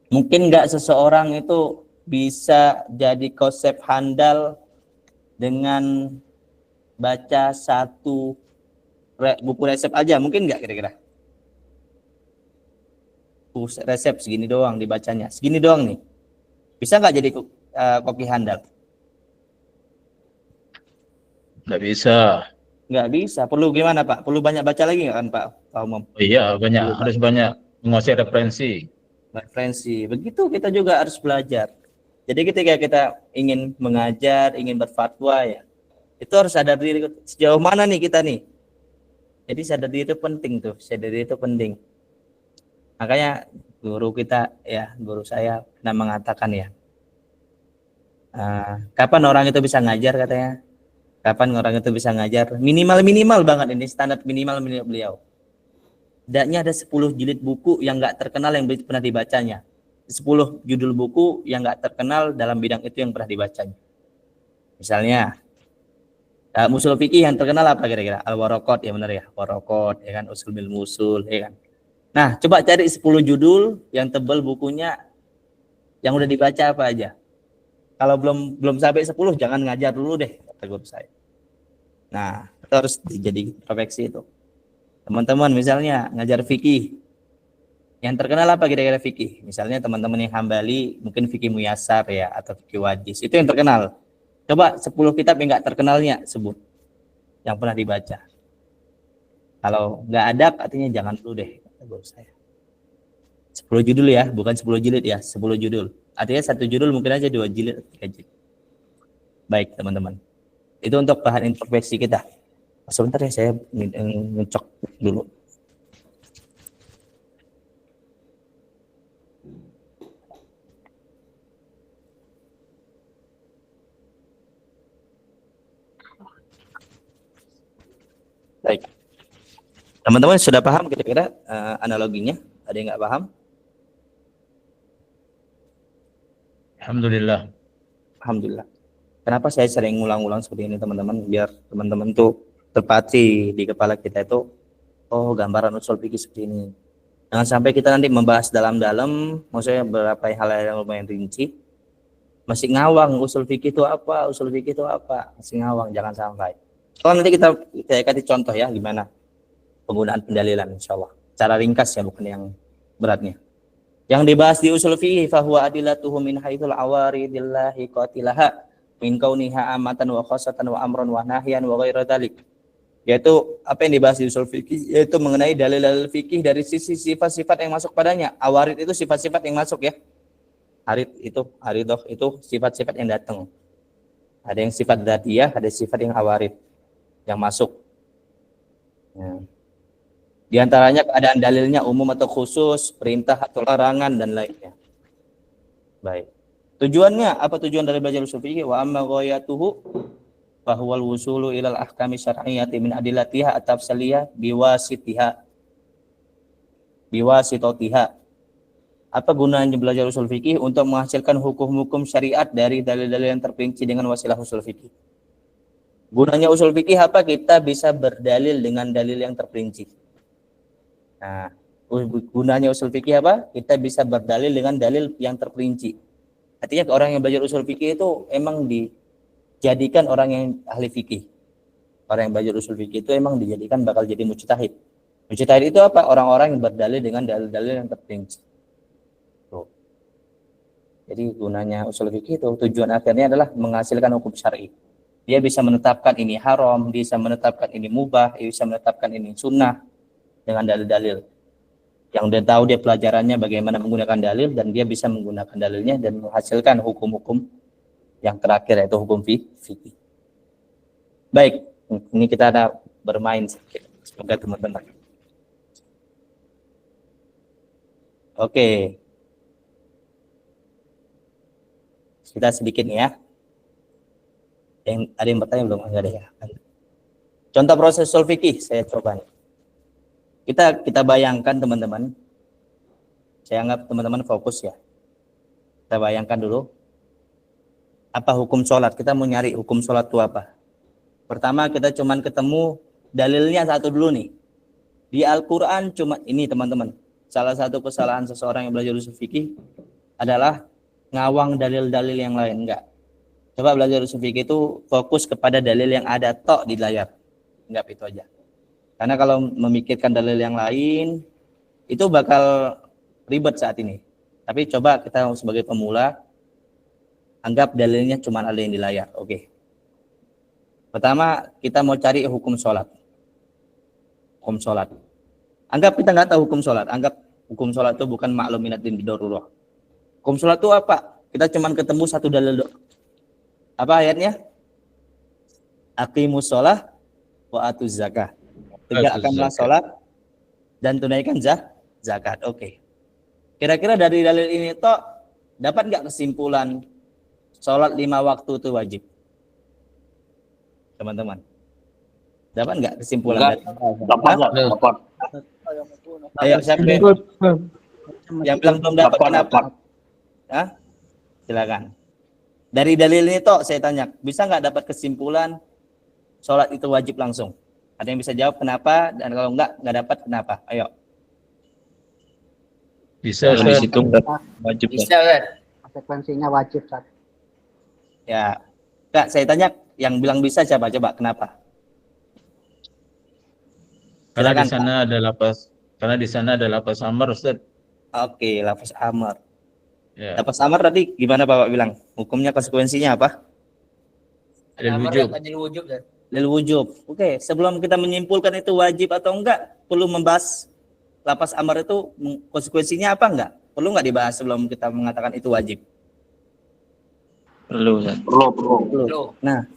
Mungkin nggak seseorang itu bisa jadi konsep handal dengan baca satu buku resep aja, mungkin nggak kira-kira? Buku resep segini doang dibacanya, segini doang nih. Bisa nggak jadi koki handal? Nggak bisa. Nggak bisa. Perlu gimana Pak? Perlu banyak baca lagi nggak kan Pak Umum? Oh iya, harus banyak menguasai referensi. Referensi. Begitu kita juga harus belajar. Jadi ketika kita ingin mengajar, ingin berfatwa ya, itu harus sadar diri sejauh mana nih kita nih. Jadi sadar diri itu penting tuh, sadar diri itu penting. Makanya guru kita ya, guru saya pernah mengatakan ya, kapan orang itu bisa ngajar katanya? Kapan orang itu bisa ngajar? Minimal banget ini, standar minimal menurut beliau. Tidaknya ada 10 jilid buku yang nggak terkenal yang pernah dibacanya. 10 judul buku yang nggak terkenal dalam bidang itu yang pernah dibacanya. Misalnya, usul fikih yang terkenal apa kira-kira? Al-Waraqat, ya benar ya. Waraqat, ya kan, usul bil musul, ya kan. Nah, coba cari 10 judul yang tebal bukunya yang udah dibaca apa aja. Kalau belum sampai 10 jangan ngajar dulu deh, kata guru saya. Nah, itu harus jadi profesi itu. Teman-teman misalnya ngajar fikih. Yang terkenal apa kira-kira fikih? Misalnya teman-teman yang Hambali mungkin fikih Muyassar ya atau fikih Wajiz. Itu yang terkenal. Coba 10 kitab yang enggak terkenalnya sebut. Yang pernah dibaca. Kalau enggak ada artinya jangan dulu deh, kata guru saya. 10 judul ya, bukan 10 jilid ya, 10 judul. Artinya satu judul mungkin aja 2 jilid, 3 jilid. Baik teman-teman. Itu untuk bahan introspeksi kita. Sebentar ya, saya ngecok dulu. Baik. Teman-teman sudah paham kira-kira analoginya? Ada yang nggak paham? Alhamdulillah. Alhamdulillah. Kenapa saya sering ngulang-ulang seperti ini teman-teman? Biar teman-teman tuh terpatri di kepala kita itu, oh gambaran usul fikih seperti ini. Jangan sampai kita nanti membahas dalam-dalam, maksudnya beberapa hal yang lumayan rinci, masih ngawang usul fikih itu apa, usul fikih itu apa, masih ngawang, jangan sampai. Kalau nanti saya kasih contoh ya gimana penggunaan pendalilan insyaallah. Cara ringkas ya, bukan yang beratnya. Yang dibahas di usul fikih fahuwa adillatuhu min haitsul awaridillahi qatilaha min kauniha amatan wa khassatan wa amran wa nahyan wa ghaira dzalik. Yaitu apa yang dibahas di usul fikih, yaitu mengenai dalil-dalil fikih dari sisi sifat-sifat yang masuk padanya. Awarid itu sifat-sifat yang masuk ya. Aridoh itu sifat-sifat yang datang. Ada yang sifat dzatiyah, ada sifat yang awarid yang masuk. Ya. Di antaranya keadaan dalilnya umum atau khusus, perintah atau larangan dan lainnya. Baik. Tujuannya apa tujuan dari belajar usul fikih? Wa amma ghayatuhu fa huwal wusulu ilal ahkami syar'iyyati min adillatiha at-tafsiliyah biwasitatiha. Apa gunanya belajar usul fikih? Untuk menghasilkan hukum-hukum syariat dari dalil-dalil yang terperinci dengan wasilah usul fikih. Gunanya usul fikih apa? Kita bisa berdalil dengan dalil yang terperinci. Nah, gunanya usul fikih apa? Kita bisa berdalil dengan dalil yang terperinci. Artinya orang yang belajar usul fikih itu emang dijadikan orang yang ahli fikih. Orang yang belajar usul fikih itu emang dijadikan bakal jadi mujtahid. Mujtahid itu apa? Orang-orang yang berdalil dengan dalil-dalil yang terperinci. Tuh. Jadi gunanya usul fikih itu tujuan akhirnya adalah menghasilkan hukum syar'i. Dia bisa menetapkan ini haram, dia bisa menetapkan ini mubah, dia bisa menetapkan ini sunnah dengan dalil-dalil. Yang dia tahu dia pelajarannya bagaimana menggunakan dalil dan dia bisa menggunakan dalilnya dan menghasilkan hukum-hukum yang terakhir yaitu hukum fikih. Baik, ini kita ada bermain sedikit. Semoga teman-teman. Oke. Kita sedikit nih ya. Ada yang bertanya belum? Enggak ada ya. Contoh proses usul fikih saya coba nih. Kita bayangkan teman-teman. Saya anggap teman-teman fokus ya. Kita bayangkan dulu. Apa hukum sholat? Kita mau nyari hukum sholat itu apa? Pertama kita cuman ketemu dalilnya satu dulu nih. Di Al-Quran cuma ini teman-teman. Salah satu kesalahan seseorang yang belajar usul fikih adalah ngawang dalil-dalil yang lain. Enggak. Coba belajar usul fikih itu fokus kepada dalil yang ada tok di layar. Enggak, itu aja. Karena kalau memikirkan dalil yang lain itu bakal ribet saat ini. Tapi coba kita sebagai pemula anggap dalilnya cuma ada yang di layar. Oke. Pertama kita mau cari hukum sholat. Hukum sholat. Anggap kita nggak tahu hukum sholat. Anggap hukum sholat itu bukan makluminatin bidorurah. Hukum sholat itu apa? Kita cuma ketemu satu dalil. Apa ayatnya? Aqimus sholah wa atuz zakah. Tegakkanlah sholat dan tunaikan zakat. Oke. Kira-kira dari dalil ini toh dapat nggak kesimpulan sholat 5 waktu itu wajib? teman-teman? Dapat nggak kesimpulan Enggak. dari Dapat Hah? nggak? Dapat. Ayo siapa yang bilang belum dapat? Dapat, Kenapa? dapat. Hah? Silakan. Dari dalil ini toh saya tanya, bisa nggak dapat kesimpulan sholat itu wajib langsung? Ada yang bisa jawab kenapa? Dan kalau nggak dapat kenapa? Ayo. Bisa, Kalau di Ustaz. situ nggak wajib kan? Bisa kan? Konsekuensinya wajib, Ustaz. Ya, Kak, saya tanya yang bilang bisa siapa? Coba kenapa? Karena di Silakan, sana ada lapas, karena di sana ada lapas amar, Ustaz. Oke, lafaz amar. Ya. Lafaz amar tadi gimana Bapak bilang? Hukumnya konsekuensinya apa? Lil Amar wujub. adil wujub kan? Lil wujub. Oke, sebelum kita menyimpulkan itu wajib atau enggak, perlu membahas lafaz amar itu konsekuensinya apa enggak? Perlu enggak dibahas sebelum kita mengatakan itu wajib? Perlu Ustaz. Perlu. Loh, Nah,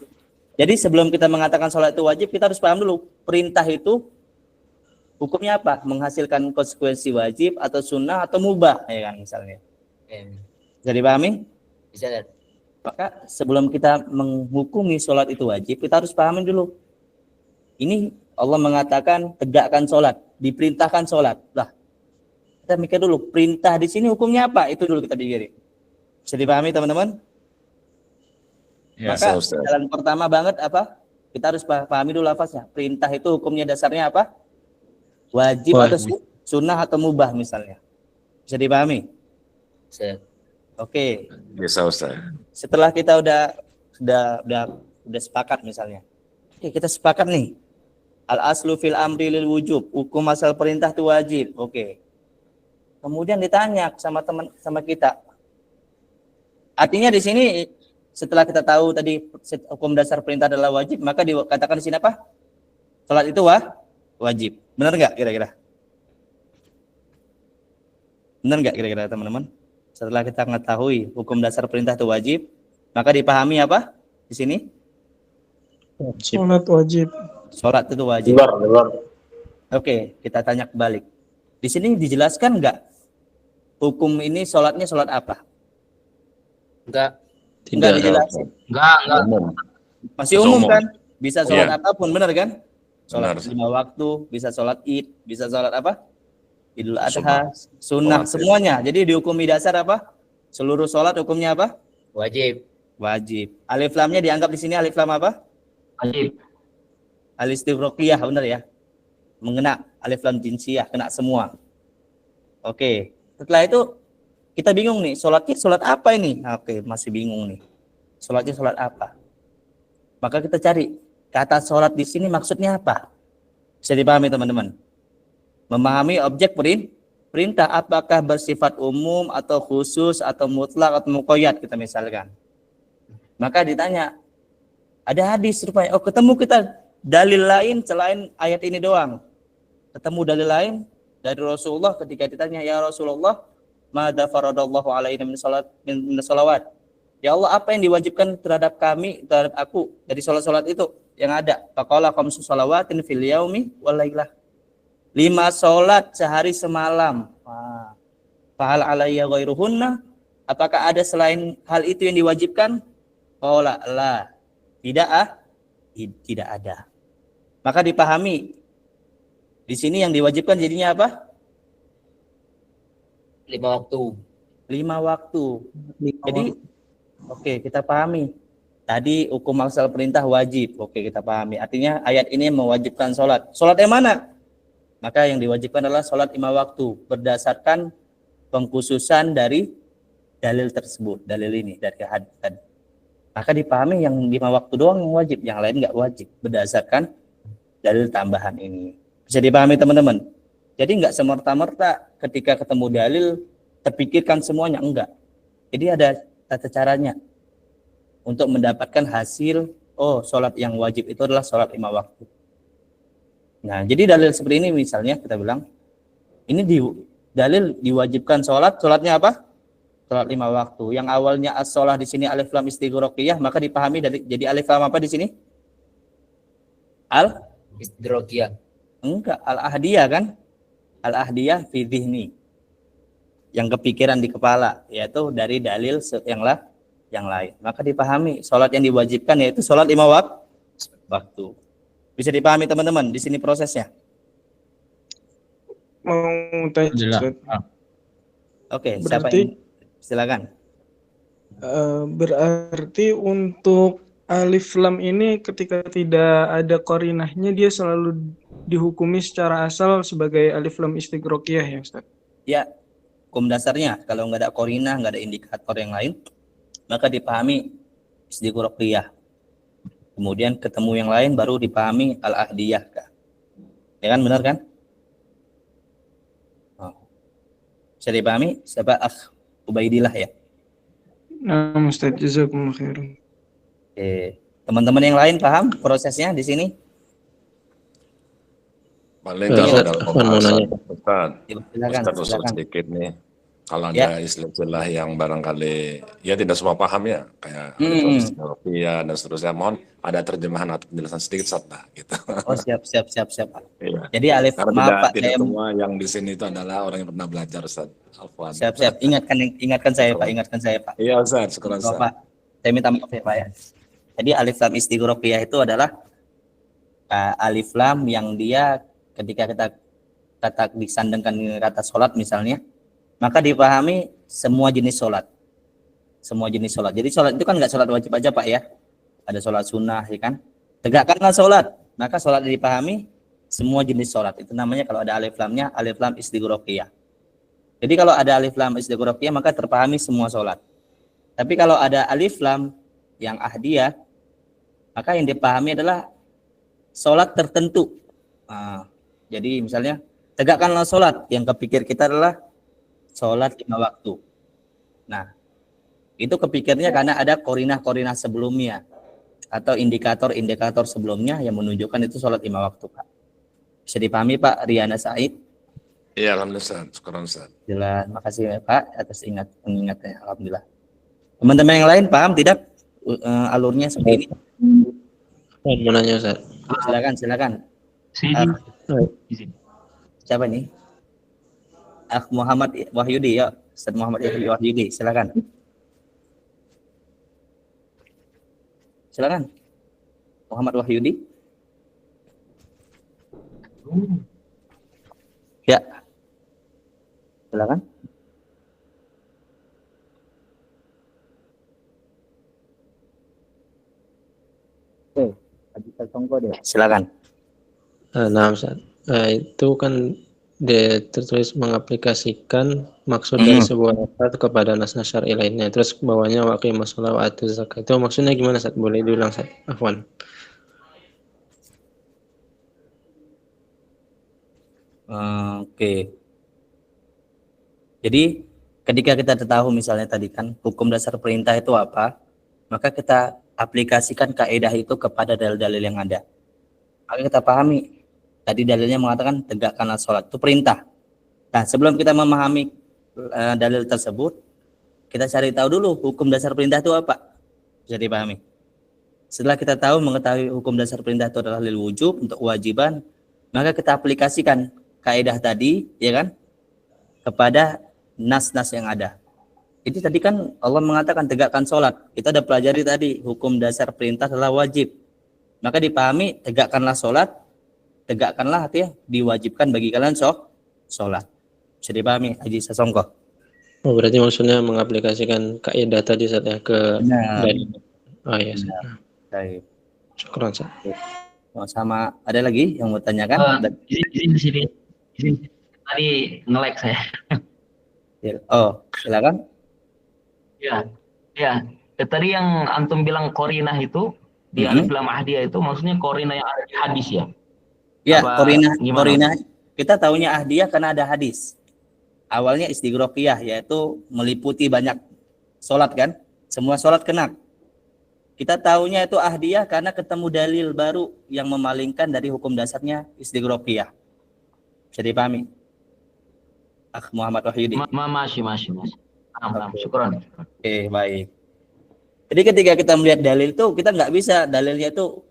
jadi sebelum kita mengatakan sholat itu wajib, kita harus paham dulu perintah itu hukumnya apa? Menghasilkan konsekuensi wajib atau sunnah atau mubah, ya kan misalnya. Bisa dipahami? bisa kan? Maka sebelum kita menghukumi sholat itu wajib, kita harus pahami dulu. Ini Allah mengatakan tegakkan sholat, diperintahkan sholat. Lah, kita mikir dulu perintah di sini hukumnya apa? Itu dulu kita pikirin. Bisa dipahami teman-teman? Ya. Maka jalan pertama banget apa? Kita harus pahami dulu lafaznya. Perintah itu hukumnya dasarnya apa? Wajib atau sunnah atau mubah misalnya. Bisa dipahami? Bisa. Oke. Bisa Ustaz. Setelah kita udah sepakat misalnya. Oke, kita sepakat nih. Al aslu fil amri lil wujub. Hukum asal perintah itu wajib. Oke. Kemudian ditanya sama kita. Artinya di sini setelah kita tahu tadi hukum dasar perintah adalah wajib, maka dikatakan di sini apa? Salat itu wajib. Benar nggak kira-kira? Benar nggak kira-kira teman-teman? Setelah kita mengetahui hukum dasar perintah itu wajib, maka dipahami apa di sini? Wajib. Sholat wajib. Salat itu wajib. Dengar. Oke, kita tanya kebalik. Di sini dijelaskan nggak hukum ini sholatnya sholat apa? Enggak. Enggak dijelasin. Enggak. Umum. Masih umum Umum. kan? Bisa sholat Iya. apapun, benar kan? Sholat Benar. 5 waktu, bisa sholat id, bisa sholat apa? Idul Sunnah. Adha, sunnah, Sholat id. semuanya. Jadi dihukumi dasar apa? Seluruh sholat hukumnya apa? Wajib. Wajib. Alif lamnya dianggap di sini alif lam apa? Wajib. Alif istighraqiyah, benar ya? Mengena alif lam jinsiyah, kena semua. Oke. Setelah itu kita bingung nih, sholatnya sholat apa ini? Oke, masih bingung nih. Sholatnya sholat apa? Maka kita cari kata sholat di sini maksudnya apa? Bisa dipahami teman-teman? Memahami objek perintah apakah bersifat umum atau khusus atau mutlak atau muqayyad kita misalkan. Maka ditanya, ada hadis rupanya, oh ketemu kita dalil lain selain ayat ini doang. Ketemu dalil lain dari Rasulullah ketika ditanya, ya Rasulullah, madza faradallahu alaina min sholawat. Ya Allah, apa yang diwajibkan terhadap kami, terhadap aku dari sholat-sholat itu yang ada? Faqala khamsu shalawatin fil yaumi wal lailah. 5 sholat sehari semalam. Fahal alayya ghairuhunna? Apakah ada selain hal itu yang diwajibkan? Qala la. Tidak ada. Maka dipahami di sini yang diwajibkan jadinya apa? 5 waktu. 5 waktu. Jadi oke, kita pahami. Tadi hukum asal perintah wajib. Oke, kita pahami. Artinya ayat ini mewajibkan sholat. Sholat yang mana? Maka yang diwajibkan adalah sholat 5 waktu. Berdasarkan pengkhususan dari dalil tersebut. Dalil ini, dari hadis tadi. Maka dipahami yang 5 waktu doang yang wajib. Yang lain nggak wajib. Berdasarkan dalil tambahan ini. Bisa dipahami teman-teman? Jadi nggak semerta-merta ketika ketemu dalil terpikirkan semuanya. Enggak. Jadi ada tata caranya untuk mendapatkan hasil, oh sholat yang wajib itu adalah sholat 5 waktu. Nah, jadi dalil seperti ini misalnya kita bilang, ini dalil diwajibkan sholatnya apa? Sholat 5 waktu. Yang awalnya as-sholah di sini alif lam istighraqiyah, maka dipahami dari jadi alif lam apa di sini? Istidrokiyah. Enggak, al-ahdiyah kan? Al-ahdiyah fi dhihni. Yang kepikiran di kepala, yaitu dari dalil yang lain. Maka dipahami sholat yang diwajibkan yaitu sholat 5 waktu. Bisa dipahami teman-teman di sini prosesnya? Mau tanya Alhamdulillah. Ustaz. Oke, siapa Berarti ini? Silakan. berarti untuk alif lam ini ketika tidak ada qarinahnya dia selalu dihukumi secara asal sebagai alif lam istigrokiyah ya Ustaz. Ya, hukum dasarnya kalau nggak ada korinah, nggak ada indikator yang lain, maka dipahami istigrokiyah. Kemudian ketemu yang lain baru dipahami al-ahdiyah. Ya kan, benar kan? Oh. Bisa dipahami? Siapa? Ubaidillah ya. Nah, Ustaz, jazakumullah khairan. Oke. Teman-teman yang lain paham prosesnya di sini? Paling kalau Ustaz, dalam Afwan mau pembahasan nanya. Ustaz, Silakan, Ustaz usul silakan. sedikit nih. Kalau Ya. ada istilah-istilah yang barangkali ya tidak semua paham ya, kayak ya dan seterusnya. Mohon ada terjemahan atau penjelasan sedikit Ustaz lah, gitu. Oh, siap. Iya. Jadi alif, Karena maaf Pak, tidak saya semua yang di sini itu adalah orang yang pernah belajar Ustaz. Afwan. siap. Ingatkan saya Pak. Iya Ustaz, syukur Oh, Ustaz. Pak, saya minta maaf ya Pak ya. Jadi alif lam istighraqiyah itu adalah alif lam yang dia ketika kita kata disandingkan dengan kata sholat misalnya, maka dipahami semua jenis sholat. Semua jenis sholat. Jadi sholat itu kan nggak sholat wajib aja Pak ya. Ada sholat sunnah ya kan. Tegakkanlah sholat. Maka sholat dipahami semua jenis sholat. Itu namanya kalau ada alif lamnya, alif lam istighraqiyah. Jadi kalau ada alif lam istighraqiyah maka terpahami semua sholat. Tapi kalau ada alif lam yang ahdiyah, maka yang dipahami adalah sholat tertentu. Jadi misalnya tegakkanlah sholat, yang kepikir kita adalah sholat 5 waktu. Nah, itu kepikirnya karena ada korinah-korinah sebelumnya atau indikator-indikator sebelumnya yang menunjukkan itu sholat 5 waktu, Pak. Bisa dipahami Pak Riana Said? Iya, alhamdulillah Ustaz. Syukur Ustaz. Jelas, makasih ya, Pak atas pengingatannya. Alhamdulillah. Teman-teman yang lain paham tidak alurnya seperti ini? Mau nanya Ustaz. Silakan. Siapa nih? Muhammad Wahyudi ya, Ustaz Muhammad Wahyudi, silakan. Muhammad Wahyudi. Ya. Silakan. Oke, Adita Songko deh. Silakan. Nah, Ustaz. Itu kan dia tertulis mengaplikasikan maksud dari sebuah ayat kepada nas-nas syar'i lainnya. Terus bawahnya waqimus shalah wa atuz zakat. Itu maksudnya gimana, Ustaz? Boleh diulang, Ustaz? Afwan. Oke. Jadi ketika kita tahu misalnya tadi kan hukum dasar perintah itu apa, maka kita aplikasikan kaidah itu kepada dalil-dalil yang ada. Maka kita pahami. Tadi dalilnya mengatakan tegakkanlah sholat, itu perintah. Nah, sebelum kita memahami dalil tersebut, kita cari tahu dulu hukum dasar perintah itu apa. Bisa dipahami. Setelah kita mengetahui hukum dasar perintah itu adalah lil wujub, untuk kewajiban, maka kita aplikasikan kaidah tadi, ya kan, kepada nas-nas yang ada. Jadi tadi kan Allah mengatakan tegakkan sholat. Kita ada pelajari tadi hukum dasar perintah adalah wajib. Maka dipahami tegakkanlah sholat, tegakkanlah artinya diwajibkan bagi kalian sholat. Bisa dipahami Haji Sasongko? Oh, berarti maksudnya mengaplikasikan kaidah tadi Ustaz ya ke dari. Oh iya. Baik. Syukran, Ustaz. Sama ada lagi yang mau tanyakan? Di sini. Tadi nge-lag saya. Oh, silakan. Ya. Tadi yang antum bilang korinah itu di alif lam ahdiyah itu maksudnya korinah yang ada di hadis ya? Ya, korinah. Kita tahunya ahdiyah karena ada hadis. Awalnya istighraqiyah, yaitu meliputi banyak sholat kan? Semua sholat kena. Kita tahunya itu ahdiyah karena ketemu dalil baru yang memalingkan dari hukum dasarnya istighraqiyah. Bisa dipahami? Muhammad Wahyudi. Masih. Syukran. Oke, baik. Jadi ketika kita melihat dalil itu, kita nggak bisa dalilnya itu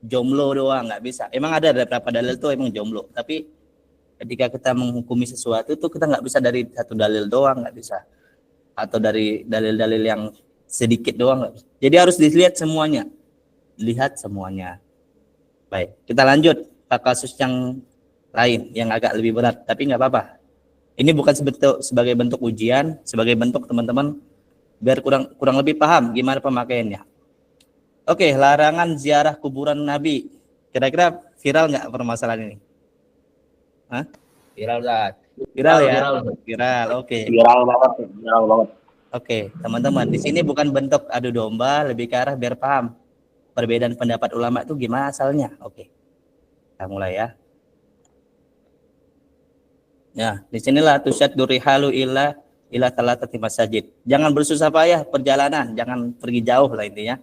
jomblo doang, nggak bisa. Emang ada beberapa dalil itu emang jomblo, tapi ketika kita menghukumi sesuatu itu kita nggak bisa dari satu dalil doang, nggak bisa, atau dari dalil-dalil yang sedikit doang, nggak bisa. Jadi harus dilihat semuanya, lihat semuanya. Baik, kita lanjut ke kasus yang lain yang agak lebih berat, tapi nggak apa-apa. Ini bukan sebagai bentuk ujian, sebagai bentuk teman-teman biar kurang lebih paham gimana pemakaiannya. Oke, larangan ziarah kuburan Nabi. Kira-kira viral nggak permasalahan ini? Hah? Viral Ustaz. Viral ya? Viral. Viral, oke. Viral banget. Oke, teman-teman, di sini bukan bentuk adu domba, lebih ke arah biar paham perbedaan pendapat ulama itu gimana asalnya. Oke, kita mulai ya. Ya, disinilah tusyaddu rihalu ila talatati masajid. Jangan bersusah payah perjalanan, jangan pergi jauh lah intinya.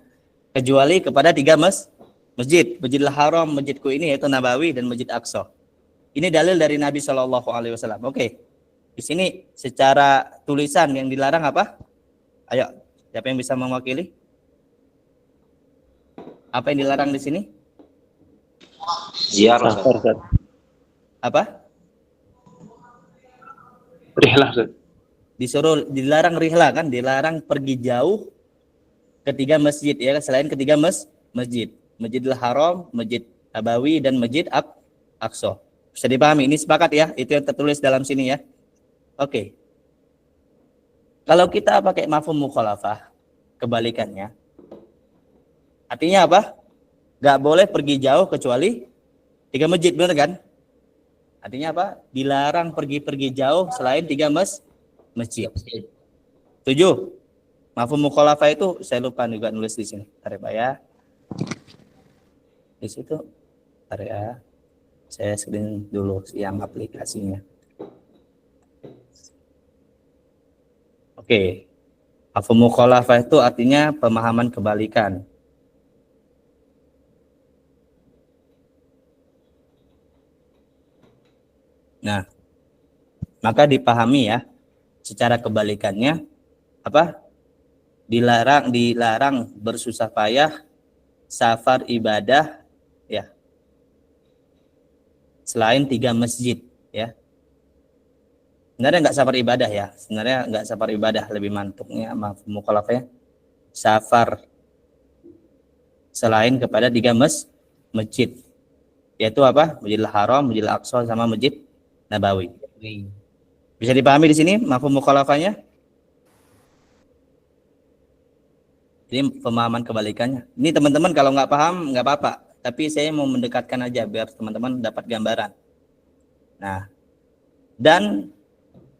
Kecuali kepada 3 masjid. Masjidil Haram, masjidku ini yaitu Nabawi dan Masjid Aqsa. Ini dalil dari Nabi Shallallahu alaihi wasallam. Oke. Di sini secara tulisan yang dilarang apa? Ayo, siapa yang bisa mewakili? Apa yang dilarang di sini? Ziarah Ustaz. Safar, Ustaz. Apa? Rihlah, Ustaz. Disuruh dilarang rihla kan, dilarang pergi jauh ke 3 masjid ya, selain ke 3 masjid. Masjidil Haram, Masjid Nabawi dan Masjid Aqsa. Bisa dipahami? Ini sepakat ya, itu yang tertulis dalam sini ya. Oke. Kalau kita pakai mafhum mukhalafah, kebalikannya. Artinya apa? Gak boleh pergi jauh kecuali 3 masjid, benar kan? Artinya apa? Dilarang pergi jauh selain 3 masjid. Setuju? Mafhum mukhalafah itu saya lupa juga nulis di sini. Tarik Pak ya. Di situ. Tarik ya. Saya screen dulu yang aplikasinya. Oke. Mafhum mukhalafah itu artinya pemahaman kebalikan. Nah, maka dipahami ya, secara kebalikannya apa? Dilarang bersusah payah safar ibadah ya. Selain 3 masjid ya. Sebenarnya enggak safar ibadah ya. Sebenarnya enggak safar ibadah, lebih mantuknya mafhum mukhalafahnya safar selain kepada 3 masjid. Yaitu apa? Masjidil Haram, Masjidil Aqsa sama Masjid Nabawi. Bisa dipahami di sini mafhum mukhalafahnya? Ini pemahaman kebalikannya. Ini teman-teman kalau nggak paham nggak apa-apa, tapi saya mau mendekatkan aja biar teman-teman dapat gambaran. Nah, dan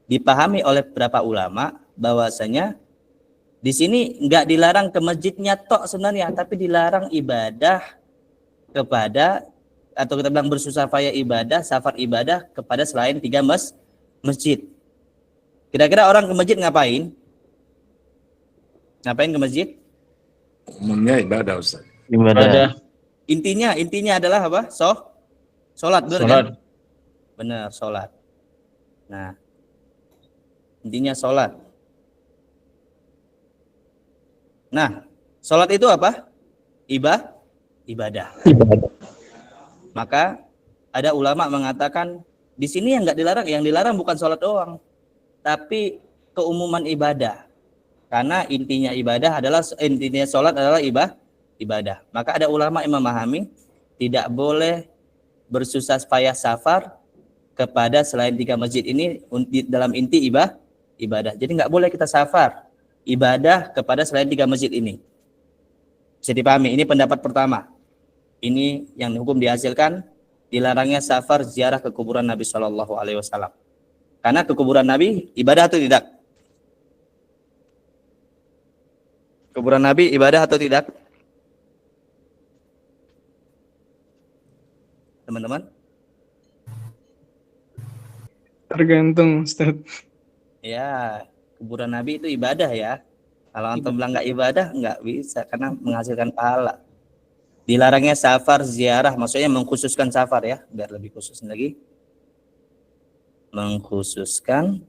dipahami oleh beberapa ulama bahwasanya di sini nggak dilarang ke masjidnya tok sebenarnya, tapi dilarang ibadah kepada, atau kita bilang bersusah payah ibadah, safar ibadah kepada selain 3 masjid. Kira-kira orang ke masjid ngapain? Ngapain ke masjid? Umumnya ibadah, Ustaz. Ibadah. Intinya adalah apa? Sholat, benar kan? Benar, sholat. Nah, intinya sholat. Nah, sholat itu apa? Ibadah. Maka ada ulama mengatakan di sini yang dilarang bukan sholat doang, tapi keumuman ibadah. Karena intinya sholat adalah ibadah. Maka ada ulama yang memahami tidak boleh bersusah payah safar kepada selain 3 masjid ini dalam inti ibadah. Jadi nggak boleh kita safar ibadah kepada selain 3 masjid ini. Bisa dipahami? Ini pendapat pertama. Ini yang hukum dihasilkan dilarangnya safar ziarah ke kuburan Nabi Shallallahu alaihi wasallam. Karena ke kuburan Nabi ibadah atau tidak? Kuburan Nabi ibadah atau tidak? Teman-teman? Tergantung, Ustaz. Ya, kuburan Nabi itu ibadah ya. Kalau antum bilang nggak ibadah, nggak bisa karena menghasilkan pahala. Dilarangnya safar ziarah, maksudnya mengkhususkan safar ya, biar lebih khusus lagi. Mengkhususkan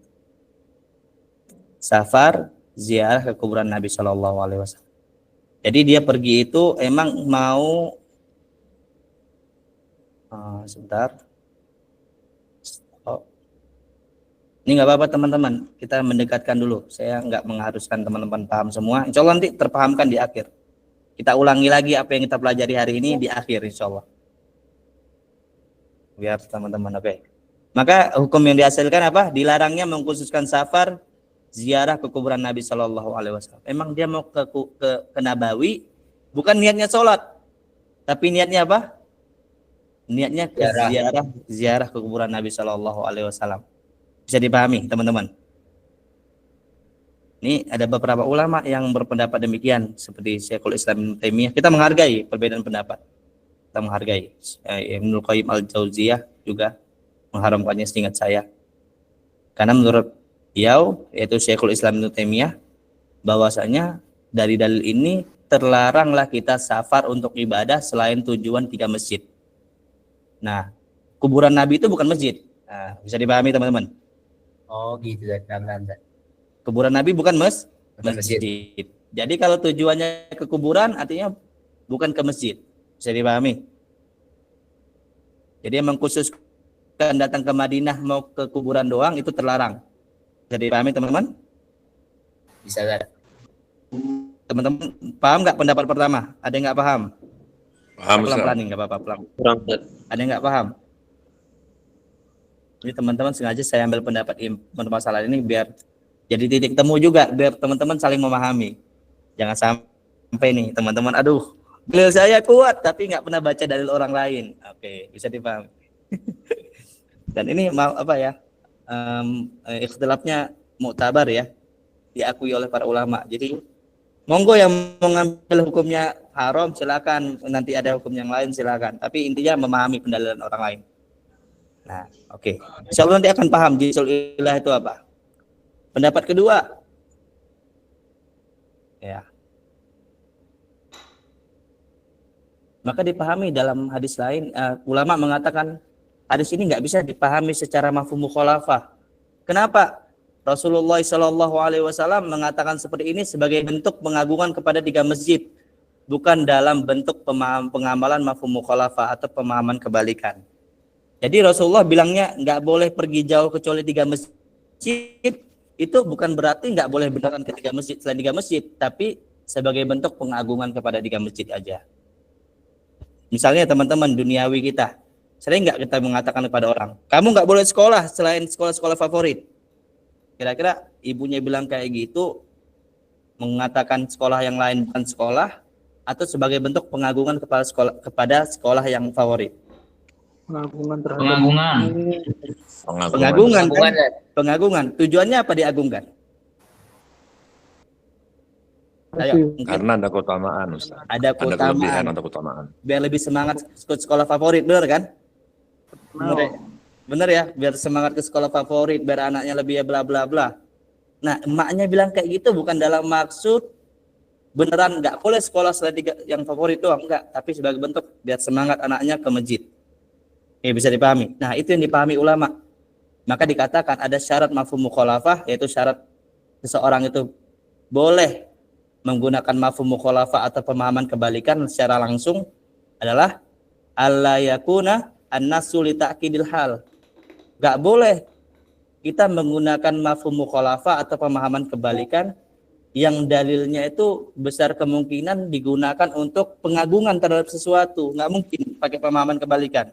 safar ziarah ke kuburan Nabi Shallallahu alaihi wasallam. Jadi dia pergi itu emang mau sebentar. Ini nggak apa-apa teman-teman, kita mendekatkan dulu. Saya nggak mengharuskan teman-teman paham semua. Insya Allah nanti terpahamkan di akhir. Kita ulangi lagi apa yang kita pelajari hari ini di akhir insya Allah. biar teman-teman oke. Maka hukum yang dihasilkan apa? Dilarangnya mengkhususkan safar ziarah ke kuburan Nabi Shallallahu Alaihi Wasallam. Emang dia mau ke Nabawi, bukan niatnya sholat, tapi niatnya apa? Niatnya ke ziarah ke kuburan Nabi Shallallahu Alaihi Wasallam. Bisa dipahami, teman-teman? Ini ada beberapa ulama yang berpendapat demikian, seperti Syekhul Islam Ibnu Taimiyah. Kita menghargai perbedaan pendapat. Kita menghargai. Ibnul Qayyim Al-Jauziyah juga mengharamkannya seingat saya. Karena menurut beliau, yaitu Syekhul Islam Ibnu Taimiyah, bahwasanya dari dalil ini terlaranglah kita safar untuk ibadah selain tujuan 3 masjid. Nah, kuburan Nabi itu bukan masjid. Nah, bisa dipahami teman-teman? Oh gitu ya, Kuburan Nabi bukan masjid. Jadi kalau tujuannya ke kuburan artinya bukan ke masjid. Bisa dipahami? Jadi yang mengkhususkan datang ke Madinah mau ke kuburan doang itu terlarang. Bisa dipahami teman-teman? Bisa kan? Teman-teman paham nggak pendapat pertama? Ada yang nggak paham? Paham, Pelan-pelan nih, nggak apa-apa. Pelan. Kurang, Ustaz. Ada yang nggak paham? Ini teman-teman sengaja saya ambil pendapat masalah ini biar jadi titik temu juga, biar teman-teman saling memahami. Jangan sampai nih teman-teman, aduh, dalil saya kuat tapi nggak pernah baca dalil orang lain. Oke, bisa dipahami. Dan ini apa ya? Ikhtilafnya muktabar ya, diakui oleh para ulama. Jadi monggo yang mengambil hukumnya haram silakan, nanti ada hukum yang lain silakan. Tapi intinya memahami pendalilan orang lain. Nah, oke. Insyaallah nanti akan paham jisul ilah itu apa. Pendapat kedua, ya. Maka dipahami dalam hadis lain, ulama mengatakan hadis ini nggak bisa dipahami secara mafhum mukhalafah. Kenapa? Rasulullah Shallallahu Alaihi Wasallam mengatakan seperti ini sebagai bentuk pengagungan kepada 3 masjid, bukan dalam bentuk pengamalan mafhum mukhalafah atau pemahaman kebalikan. Jadi Rasulullah bilangnya nggak boleh pergi jauh kecuali 3 masjid, itu bukan berarti nggak boleh beneran ke 3 masjid selain 3 masjid, tapi sebagai bentuk pengagungan kepada 3 masjid aja. Misalnya teman-teman duniawi kita, sering nggak kita mengatakan kepada orang, kamu nggak boleh sekolah selain sekolah-sekolah favorit. Kira-kira ibunya bilang kayak gitu, mengatakan sekolah yang lain bukan sekolah, atau sebagai bentuk pengagungan kepada sekolah yang favorit? Pengagungan. Pengagungan. Tujuannya apa diagungkan? Ayo, karena ada keutamaan, Ustaz. Ada keutamaan. Ada keutamaan. Biar lebih semangat ke sekolah favorit, benar kan? Benar ya, biar semangat ke sekolah favorit, biar anaknya lebih bla bla bla. Nah, emaknya bilang kayak gitu bukan dalam maksud beneran nggak boleh sekolah selain 3 yang favorit doang, enggak, tapi sebagai bentuk biar semangat anaknya ke masjid. Bisa dipahami. Nah, itu yang dipahami ulama. Maka dikatakan ada syarat mafhum mukhalafah, yaitu syarat seseorang itu boleh menggunakan mafhum mukhalafah atau pemahaman kebalikan secara langsung adalah alla yakuna an-nasu li ta'kidil hal. Enggak boleh kita menggunakan mafhum mukhalafah atau pemahaman kebalikan yang dalilnya itu besar kemungkinan digunakan untuk pengagungan terhadap sesuatu. Enggak mungkin pakai pemahaman kebalikan.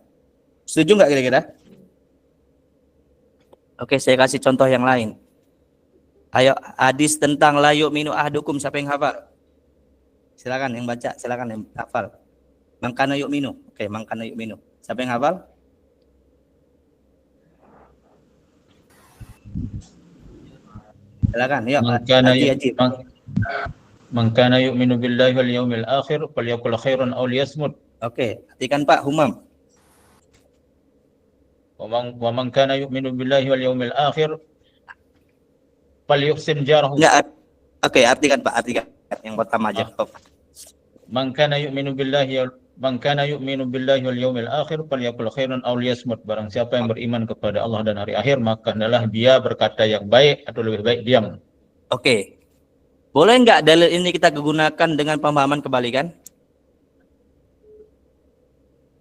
Setuju nggak kira-kira? Oke, saya kasih contoh yang lain. Ayo, hadis tentang la yu'minu ahdukum, siapa yang hafal? Silakan yang baca, silakan yang hafal. Mangkana yu'minu. Oke, mangkana yu'minu. Siapa yang hafal? Silakan, yuk. Mangkana yu'minu billahi wal yaumil akhir falyaqul khairan aw liyasmut. Oke, artikan Pak Humam. Wa man kana yu'minu billahi wal yaumil akhir falyuhsin jarahu. Enggak. Oke, artikan Pak, artikan yang pertama aja. Man kana yu'minu billahi wal yaumil akhir falyaqul khairan aw liyasmut. Barang siapa yang beriman kepada Allah dan hari akhir, maka hendaklah dia berkata yang baik atau lebih baik diam. Oke. Boleh enggak dalil ini kita gunakan dengan pemahaman kebalikan?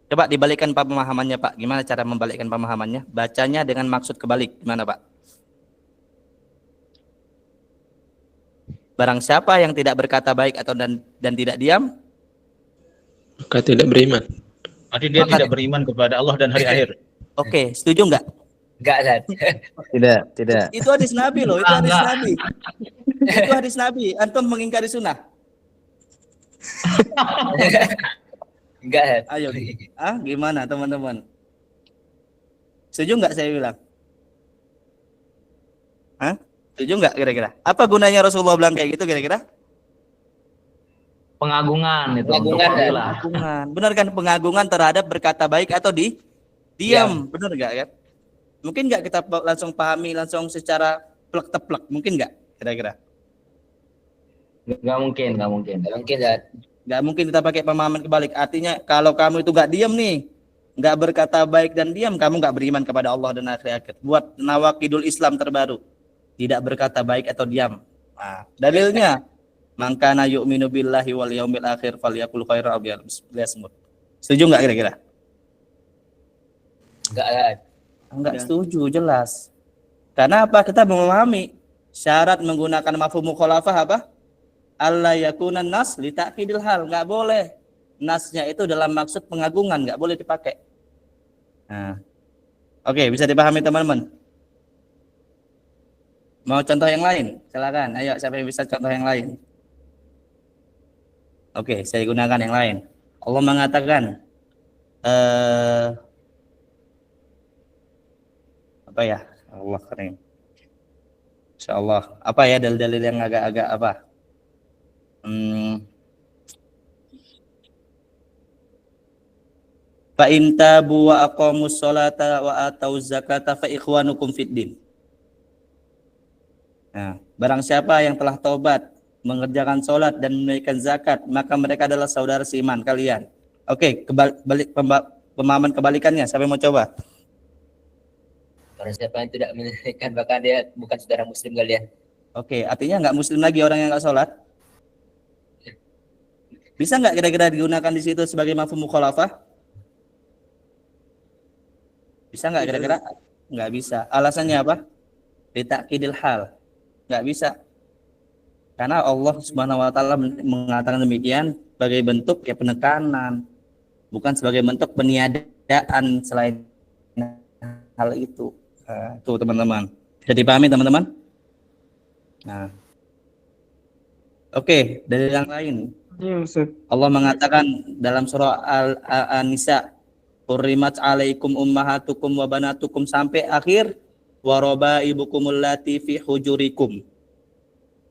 Coba dibalikkan pemahamannya Pak. Gimana cara membalikkan pemahamannya? Bacanya dengan maksud kebalik. Gimana Pak? Barang siapa yang tidak berkata baik atau dan tidak diam, maka tidak beriman. Artinya dia tidak beriman kepada Allah dan hari akhir. Oke, setuju nggak? Enggak, Ustaz. Tidak. Itu hadis Nabi loh, itu hadis Enggak. Nabi. Itu hadis Nabi. Antum mengingkari sunnah. Enggak, Ustaz. Ayo. Gimana teman-teman? Setuju nggak saya bilang? Setuju nggak kira-kira? Apa gunanya Rasulullah bilang kayak gitu kira-kira? Pengagungan itu untuk Pengagungan, fadilah. Pengagungan. Benar kan, pengagungan terhadap berkata baik atau diam. Benar nggak kan? Mungkin nggak kita langsung pahami langsung secara plek-teplek, mungkin nggak kira-kira? Nggak mungkin. Enggak mungkin, Ustaz. Nggak mungkin kita pakai pemahaman kebalik. Artinya kalau kamu itu nggak diam nih, nggak berkata baik dan diam, kamu nggak beriman kepada Allah dan akhir-akhir. Buat nawakidul Islam terbaru, tidak berkata baik atau diam. Nah, dalilnya, mangkana yu'minu billahi wal yaumil akhir falyaqul khairan aw liyasmut. Setuju nggak kira-kira? Enggak, Ustaz. Enggak setuju, jelas. Karena apa? Kita memahami syarat menggunakan mafhum mukhalafah apa? Allah yakunan nas li ta'kidil hal, enggak boleh. Nasnya itu dalam maksud pengagungan, enggak boleh dipakai. Nah. Oke, bisa dipahami teman-teman? Mau contoh yang lain? Silakan. Ayo, siapa yang bisa contoh yang lain? Oke, saya gunakan yang lain. Allah mengatakan apa ya? Allah kering. Insyaallah. Apa ya dalil-dalil yang agak-agak apa? Fa in tabu wa aqamus sholata wa atauz zakata fa ikhwanukum fid din. Nah, barang siapa yang telah taubat, mengerjakan sholat dan menunaikan zakat, maka mereka adalah saudara seiman kalian. Oke, pemahaman kebalikannya. Siapa yang mau coba? Barang siapa yang tidak menunaikan, maka dia bukan saudara muslim kalian. Oke, artinya nggak muslim lagi orang yang nggak sholat. Bisa nggak kira-kira digunakan di situ sebagai mafhum mukhalafah? Bisa nggak kira-kira? Nggak bisa. Alasannya apa? Litakidil hal. Nggak bisa. Karena Allah Subhanahu wa taala mengatakan demikian sebagai bentuk ya penekanan, bukan sebagai bentuk peniadaan selain hal itu. Tuh teman-teman. Bisa dipahami teman-teman? Nah. Oke, dari yang lain. Ya, Ustaz. Allah mengatakan dalam surah An-Nisa, "Hurrimat 'alaikum ummahatukum wa banatukum" sampai akhir, "wa rabaibukumul lati fi hujurikum."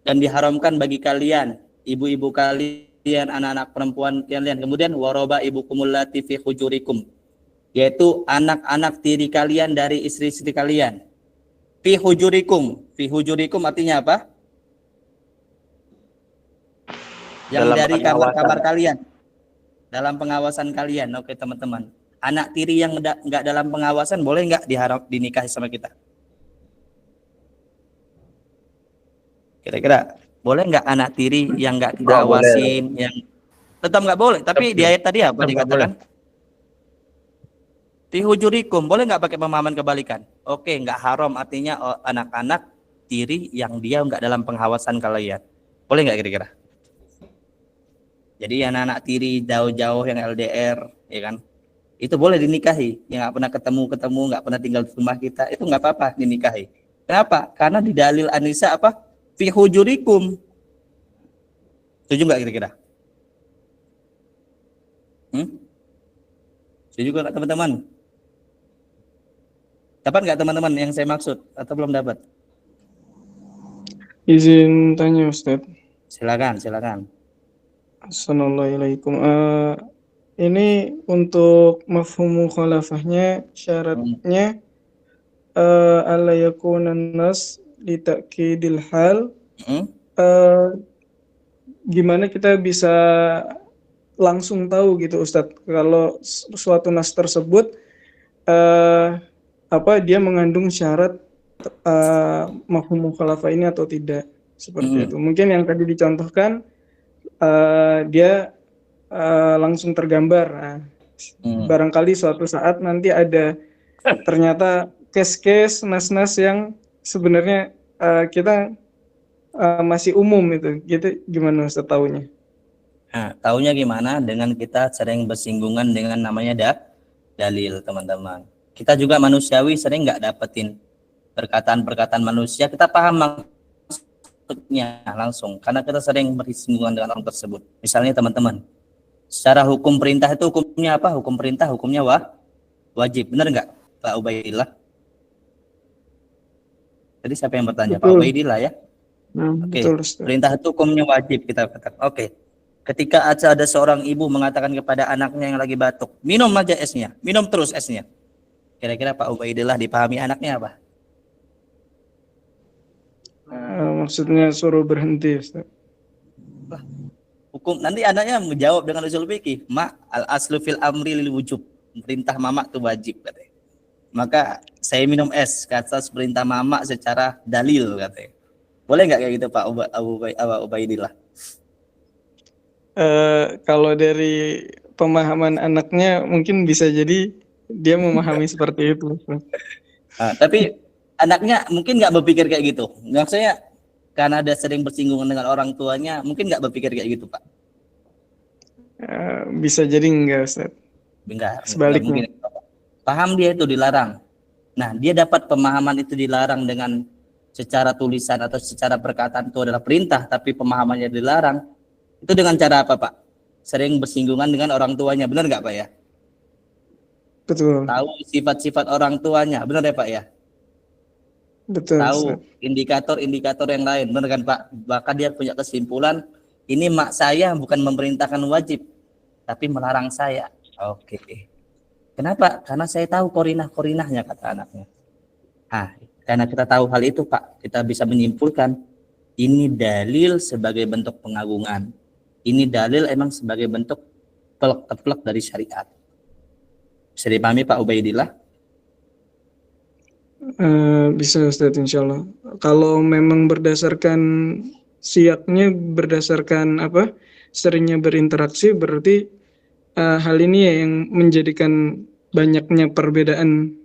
Dan diharamkan bagi kalian, ibu-ibu kalian, anak-anak perempuan kalian. Kemudian wa rabaibukumul lati fi hujurikum, yaitu anak-anak tiri kalian dari istri-istri kalian. Fi hujurikum. Fi hujurikum artinya apa? Yang dalam dari kamar-kamar kalian, dalam pengawasan kalian. Oke teman-teman, anak tiri yang nggak dalam pengawasan boleh nggak dinikahi sama kita? Kira-kira boleh nggak anak tiri yang nggak kita awasin, yang tetap nggak boleh? Tapi di ayat tadi apa dikatakan? Tihujurikum, boleh nggak pakai pemahaman kebalikan? Oke, nggak haram artinya anak-anak tiri yang dia nggak dalam pengawasan kalian. Boleh nggak kira-kira? Jadi anak-anak tiri jauh-jauh yang LDR, ya kan? Itu boleh dinikahi. Yang nggak pernah ketemu, nggak pernah tinggal di rumah kita, itu nggak apa-apa dinikahi. Kenapa? Karena di dalil An-Nisa apa? Fi hujurikum. Setuju nggak kira-kira? Setuju nggak teman-teman? Dapat nggak teman-teman yang saya maksud atau belum dapat? Izin tanya Ustaz. Silakan. Assalamualaikum. Ini untuk mafhum mukhalafahnya syaratnya alla yakunan nas li ta'kidil hal. Gimana kita bisa langsung tahu gitu Ustadz kalau suatu nas tersebut dia mengandung syarat mafhum mukhalafah ini atau tidak, seperti itu. Mungkin yang tadi dicontohkan dia langsung tergambar. Nah, barangkali suatu saat nanti ada ternyata case-case nas-nas yang sebenarnya kita masih umum itu. Gitu gimana Ustaz taunya? Nah, taunya gimana? Dengan kita sering bersinggungan dengan namanya dalil, teman-teman. kita juga manusiawi sering nggak dapetin perkataan-perkataan manusia, kita paham maksudnya langsung karena kita sering bersinggungan dengan orang tersebut. Misalnya teman-teman, secara hukum perintah itu hukumnya apa? Hukum perintah hukumnya wajib, benar nggak Pak Ubaidillah? Jadi siapa yang bertanya? Pak Betul. Ubaidillah ya? Oke, Betul, Ustaz. perintah itu hukumnya wajib kita katakan. Oke, ketika ada seorang ibu mengatakan kepada anaknya yang lagi batuk, minum aja esnya, minum terus esnya. Kira-kira Pak Ubaidillah dipahami anaknya apa? Maksudnya suruh berhenti, Ustaz. Hukum nanti anaknya menjawab dengan usul fikih, al aslu fil amri lil wujub. Perintah mama itu wajib katanya. Maka saya minum es kata perintah mama secara dalil katanya. Boleh nggak kayak gitu Pak Ubaidillah? Kalau dari pemahaman anaknya mungkin bisa jadi dia memahami seperti itu. Tapi anaknya mungkin nggak berpikir kayak gitu. Maksudnya karena ada sering bersinggungan dengan orang tuanya, mungkin nggak berpikir kayak gitu Pak. Bisa jadi enggak, Ustaz. Enggak Sebaliknya. mungkin. Paham dia itu dilarang. Nah, dia dapat pemahaman itu dilarang dengan secara tulisan atau secara perkataan itu adalah perintah, tapi pemahamannya dilarang. Itu dengan cara apa, Pak? Sering bersinggungan dengan orang tuanya, benar nggak, Pak ya? Betul. Tahu sifat-sifat orang tuanya, benar ya, Pak ya? Betul. Tahu Ustaz. indikator-indikator yang lain, benar kan, Pak? Bahkan dia punya kesimpulan, ini mak saya bukan memerintahkan wajib, tapi melarang saya. Oke. Kenapa? Karena saya tahu korinah-korinahnya, kata anaknya. Karena kita tahu hal itu, Pak, kita bisa menyimpulkan ini dalil sebagai bentuk pengagungan. Ini dalil emang sebagai bentuk pelek-pelek dari syariat. Bisa dipahami Pak Ubaidillah? Bisa Ustaz, insya Allah. Kalau memang berdasarkan siaknya, berdasarkan seringnya berinteraksi, berarti hal ini ya yang menjadikan banyaknya perbedaan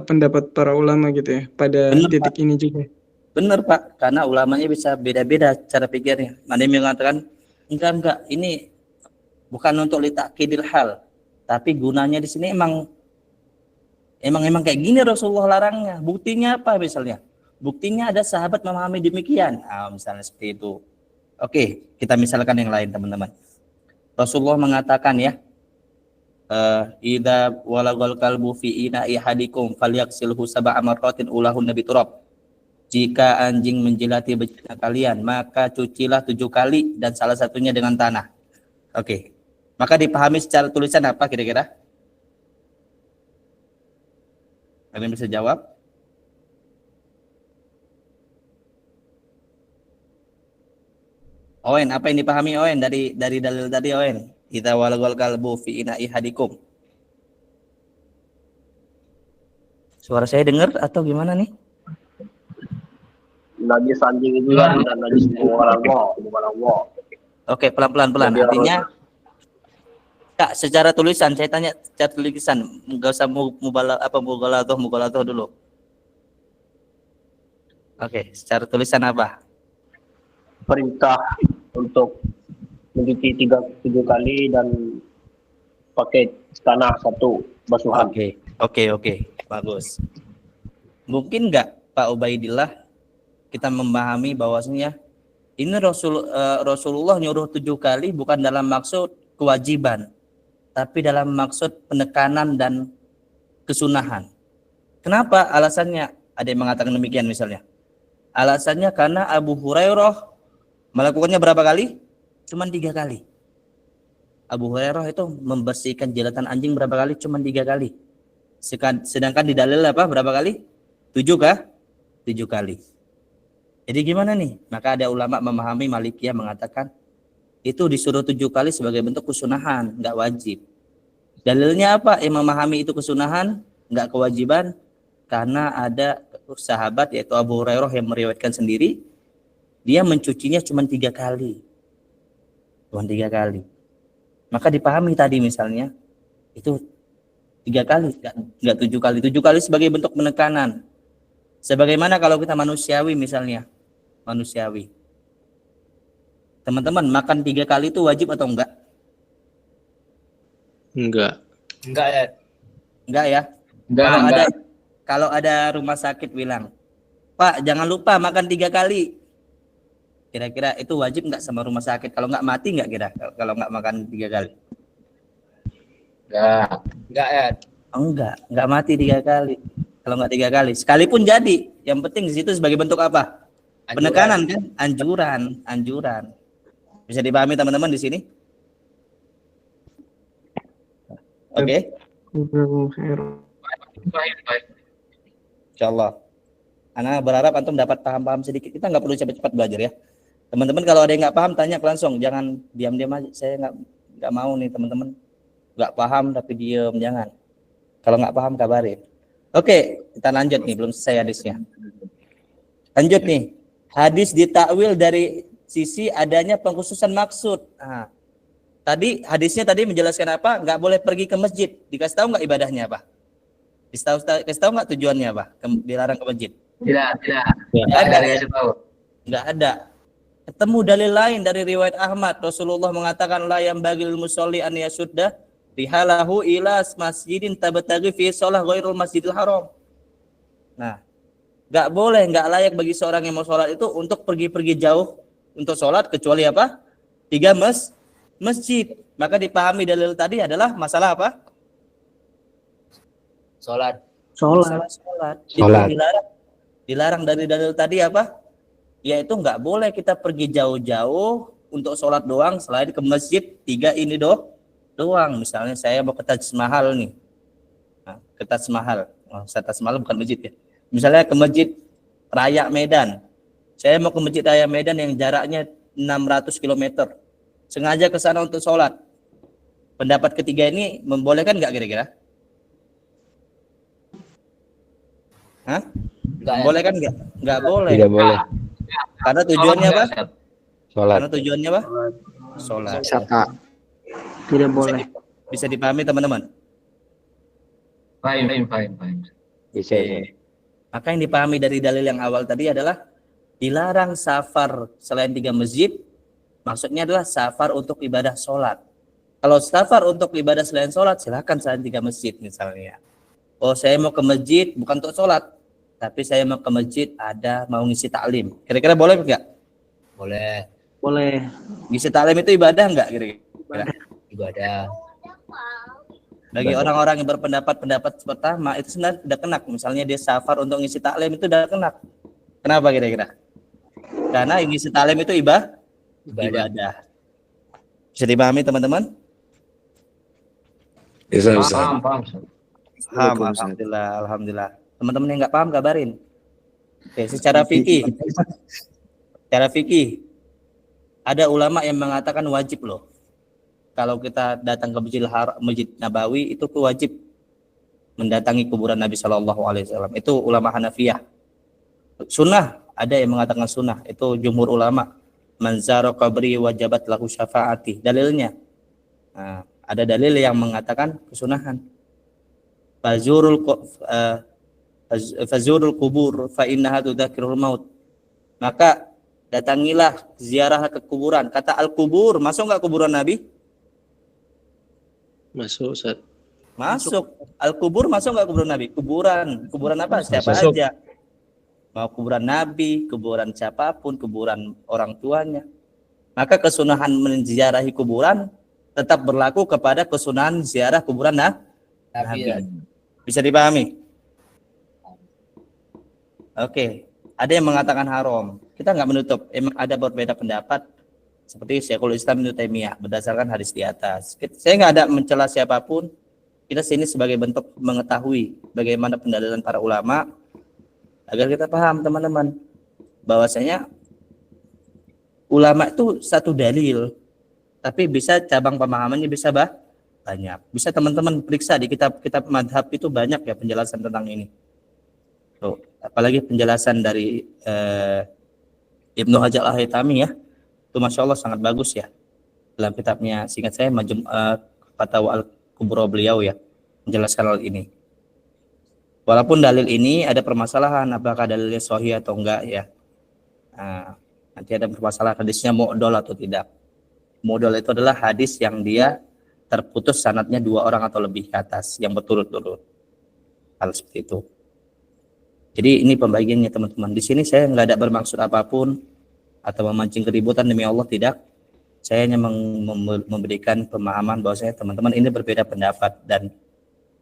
pendapat para ulama gitu ya pada titik ini juga. Benar Pak, karena ulamanya bisa beda-beda cara pikirnya. Ada yang mengatakan enggak, ini bukan untuk litakidil hal, tapi gunanya di sini emang kayak gini Rasulullah larangnya. Buktinya apa misalnya? Buktinya ada sahabat memahami demikian. Misalnya seperti itu. Oke, kita misalkan yang lain teman-teman. Rasulullah mengatakan ya, idza walagal kalbu fi ina'i hadikum falyaksilhu sab'a marratin ulahun nabi turab. Jika anjing menjilati betina kalian, maka cucilah 7 kali dan salah satunya dengan tanah. Oke. Maka dipahami secara tulisan apa kira-kira? Ada yang bisa jawab? Owen, apa yang dipahami Owen dari dalil tadi Owen? Idza walagal kalbu fi ina'i hadikum. Suara saya dengar atau gimana nih? Najis anjing itu kan dan najis bukan Allah. Oke, pelan-pelan. Artinya Kak, secara tulisan saya tanya secara tulisan, enggak usah mughaladzah dulu. Oke, secara tulisan apa? Perintah untuk mencuci 7 kali dan pakai tanah 1 basuhan. Oke. Bagus. Mungkin enggak Pak Ubaidillah kita memahami bahwasanya ini Rasulullah nyuruh 7 kali bukan dalam maksud kewajiban, tapi dalam maksud penekanan dan kesunahan. Kenapa? Alasannya ada yang mengatakan demikian misalnya. Alasannya karena Abu Hurairah melakukannya berapa kali? Cuman 3 kali. Abu Hurairah itu membersihkan jilatan anjing berapa kali? Cuman 3 kali. Sedangkan di dalil apa? Berapa kali? 7 kah? 7 kali. Jadi gimana nih? Maka ada ulama memahami Malikiyah mengatakan itu disuruh 7 kali sebagai bentuk kesunahan, nggak wajib. Dalilnya apa? Yang memahami itu kesunahan, nggak kewajiban, karena ada sahabat yaitu Abu Hurairah yang meriwayatkan sendiri, dia mencucinya cuma 3 kali. Cuma 3 kali. Maka dipahami tadi misalnya, itu 3 kali, nggak 7 kali. 7 kali sebagai bentuk penekanan. Sebagaimana kalau kita manusiawi misalnya, manusiawi. Teman-teman, makan 3 kali itu wajib atau enggak? Enggak. Enggak ya. Kalau ada rumah sakit bilang, Pak jangan lupa makan 3 kali. Kira-kira itu wajib nggak sama rumah sakit? Kalau nggak mati nggak kira? Kalau nggak makan 3 kali? Enggak ya. Oh, nggak mati 3 kali. Kalau nggak 3 kali, sekalipun jadi. Yang penting di situ sebagai bentuk apa? Penekanan kan? Anjuran. Bisa dipahami teman-teman di sini? Oke. Baik. Insyaallah. Ana berharap antum dapat paham-paham sedikit. Kita nggak perlu cepat-cepat belajar ya. Teman-teman kalau ada yang nggak paham tanya langsung, jangan diam-diam aja. Saya nggak mau nih teman-teman nggak paham tapi diam, jangan. Kalau nggak paham kabarin. Oke, kita lanjut nih, belum selesai hadisnya. Lanjut nih. Hadis ditakwil dari sisi adanya pengkhususan maksud. Nah, hadisnya tadi menjelaskan apa? Nggak boleh pergi ke masjid. Dikasih tahu nggak ibadahnya apa? Kasih tahu nggak tujuannya apa? Dilarang ke masjid. Tidak. Nggak ada. Ketemu dalil lain dari riwayat Ahmad. Rasulullah mengatakan la yang bagil musolli an yasudda rihalahu ila masjidin tabtaghi fi shalah ghairul masjidil haram. Nah, nggak layak bagi seorang yang mau sholat itu untuk pergi-pergi jauh untuk sholat kecuali apa? 3 masjid. Maka dipahami dalil tadi adalah masalah apa? Sholat. Itu dilarang dari dalil tadi apa? Yaitu nggak boleh kita pergi jauh-jauh untuk sholat doang selain ke masjid 3 ini doang. Misalnya saya mau ke Taj Mahal nih. Nah, ke Taj Mahal. Taj Mahal bukan masjid ya. Misalnya ke Masjid Raya Medan. Saya mau ke Masjid Raya Medan yang jaraknya 600 km. Sengaja ke sana untuk sholat. Pendapat ketiga ini membolehkan nggak kira-kira? Hah? Boleh kan nggak? Nggak boleh. Tidak boleh. Karena tujuannya apa? Sholat. Karena tujuannya apa? Sholat. Tidak boleh. Bisa dipahami teman-teman? Fine. Bisa. Maka yang dipahami dari dalil yang awal tadi adalah dilarang safar selain 3 masjid. Maksudnya adalah safar untuk ibadah sholat. Kalau safar untuk ibadah selain sholat, silakan selain 3 masjid misalnya. Oh, saya mau ke masjid bukan untuk sholat, tapi saya mau ke masjid mau ngisi taklim. Kira-kira boleh nggak? Boleh. Ngisi taklim itu ibadah nggak kira-kira? Ibadah. Bagi orang-orang yang berpendapat pertama itu sebenarnya tidak kena. Misalnya dia safar untuk ngisi taklim itu tidak kena. Kenapa kira-kira? Karena ngisi taklim itu ibadah. Bisa dipahami teman-teman? Bisa. Paham. Alhamdulillah. Teman-teman yang nggak paham kabarin. Oke, secara fikih ada ulama yang mengatakan wajib loh. Kalau kita datang ke Masjid Nabawi itu tuh wajib mendatangi kuburan Nabi Shallallahu Alaihi Wasallam. Itu ulama Hanafiyah. Sunnah ada yang mengatakan sunnah. Itu jumhur ulama. Man zara qabri wajabat lahu syafaati. Dalilnya. Nah, ada dalil yang mengatakan kesunahan. Fazurul kubur fa innaha tudzakirul maut. Maka datangilah ziarah ke kuburan. Kata al-kubur, masuk enggak kuburan Nabi? Masuk, Ustaz. Masuk. Al-kubur masuk enggak kuburan Nabi? Kuburan apa? Siapa aja. Mau kuburan Nabi, kuburan siapapun, kuburan orang tuanya. Maka kesunahan menziarahi kuburan tetap berlaku kepada kesunahan ziarah kuburan Nabi. Bisa dipahami? Oke. Ada yang mengatakan haram. Kita nggak menutup. Emang ada berbeda pendapat. Seperti Syekhul Islam Ibnu Taimiyah berdasarkan hadis di atas. Saya nggak ada mencela siapapun. Kita sini sebagai bentuk mengetahui bagaimana pendalilan para ulama agar kita paham teman-teman bahwasanya ulama itu satu dalil, tapi bisa cabang pemahamannya bisa banyak. Bisa teman-teman periksa di kitab-kitab madhab itu banyak ya penjelasan tentang ini. Tuh, apalagi penjelasan dari Ibnu Hajar Al-Haytami ya, itu masya Allah sangat bagus ya dalam kitabnya. Seingat saya Fatwa Al-Kubra beliau ya menjelaskan hal ini. Walaupun dalil ini ada permasalahan apakah dalilnya sahih atau enggak ya. Nah, nanti ada permasalahan hadisnya mu'dol atau tidak. Mu'dol itu adalah hadis yang dia terputus sanadnya 2 orang atau lebih ke atas yang berturut-turut. hal seperti itu. Jadi ini pembagiannya teman-teman. Di sini saya nggak ada bermaksud apapun atau memancing keributan, demi Allah tidak. Saya hanya memberikan pemahaman bahwa saya teman-teman ini berbeda pendapat, dan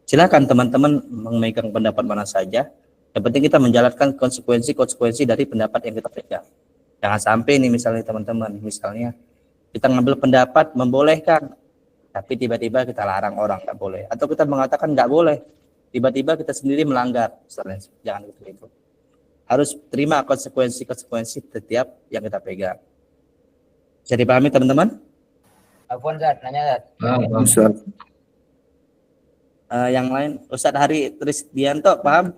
silakan teman-teman memegang pendapat mana saja. Yang penting kita menjalankan konsekuensi dari pendapat yang kita pegang. Jangan sampai nih misalnya teman-teman, misalnya kita ngambil pendapat membolehkan, tapi tiba-tiba kita larang orang nggak boleh, atau kita mengatakan nggak boleh, tiba-tiba kita sendiri melanggar. Misalnya, jangan itu. Harus terima konsekuensi setiap yang kita pegang. Bisa dipahami teman-teman? Afwan Zat, nanya Zat. Ustaz. Yang lain, Ustadz Hari Trisdianto, paham?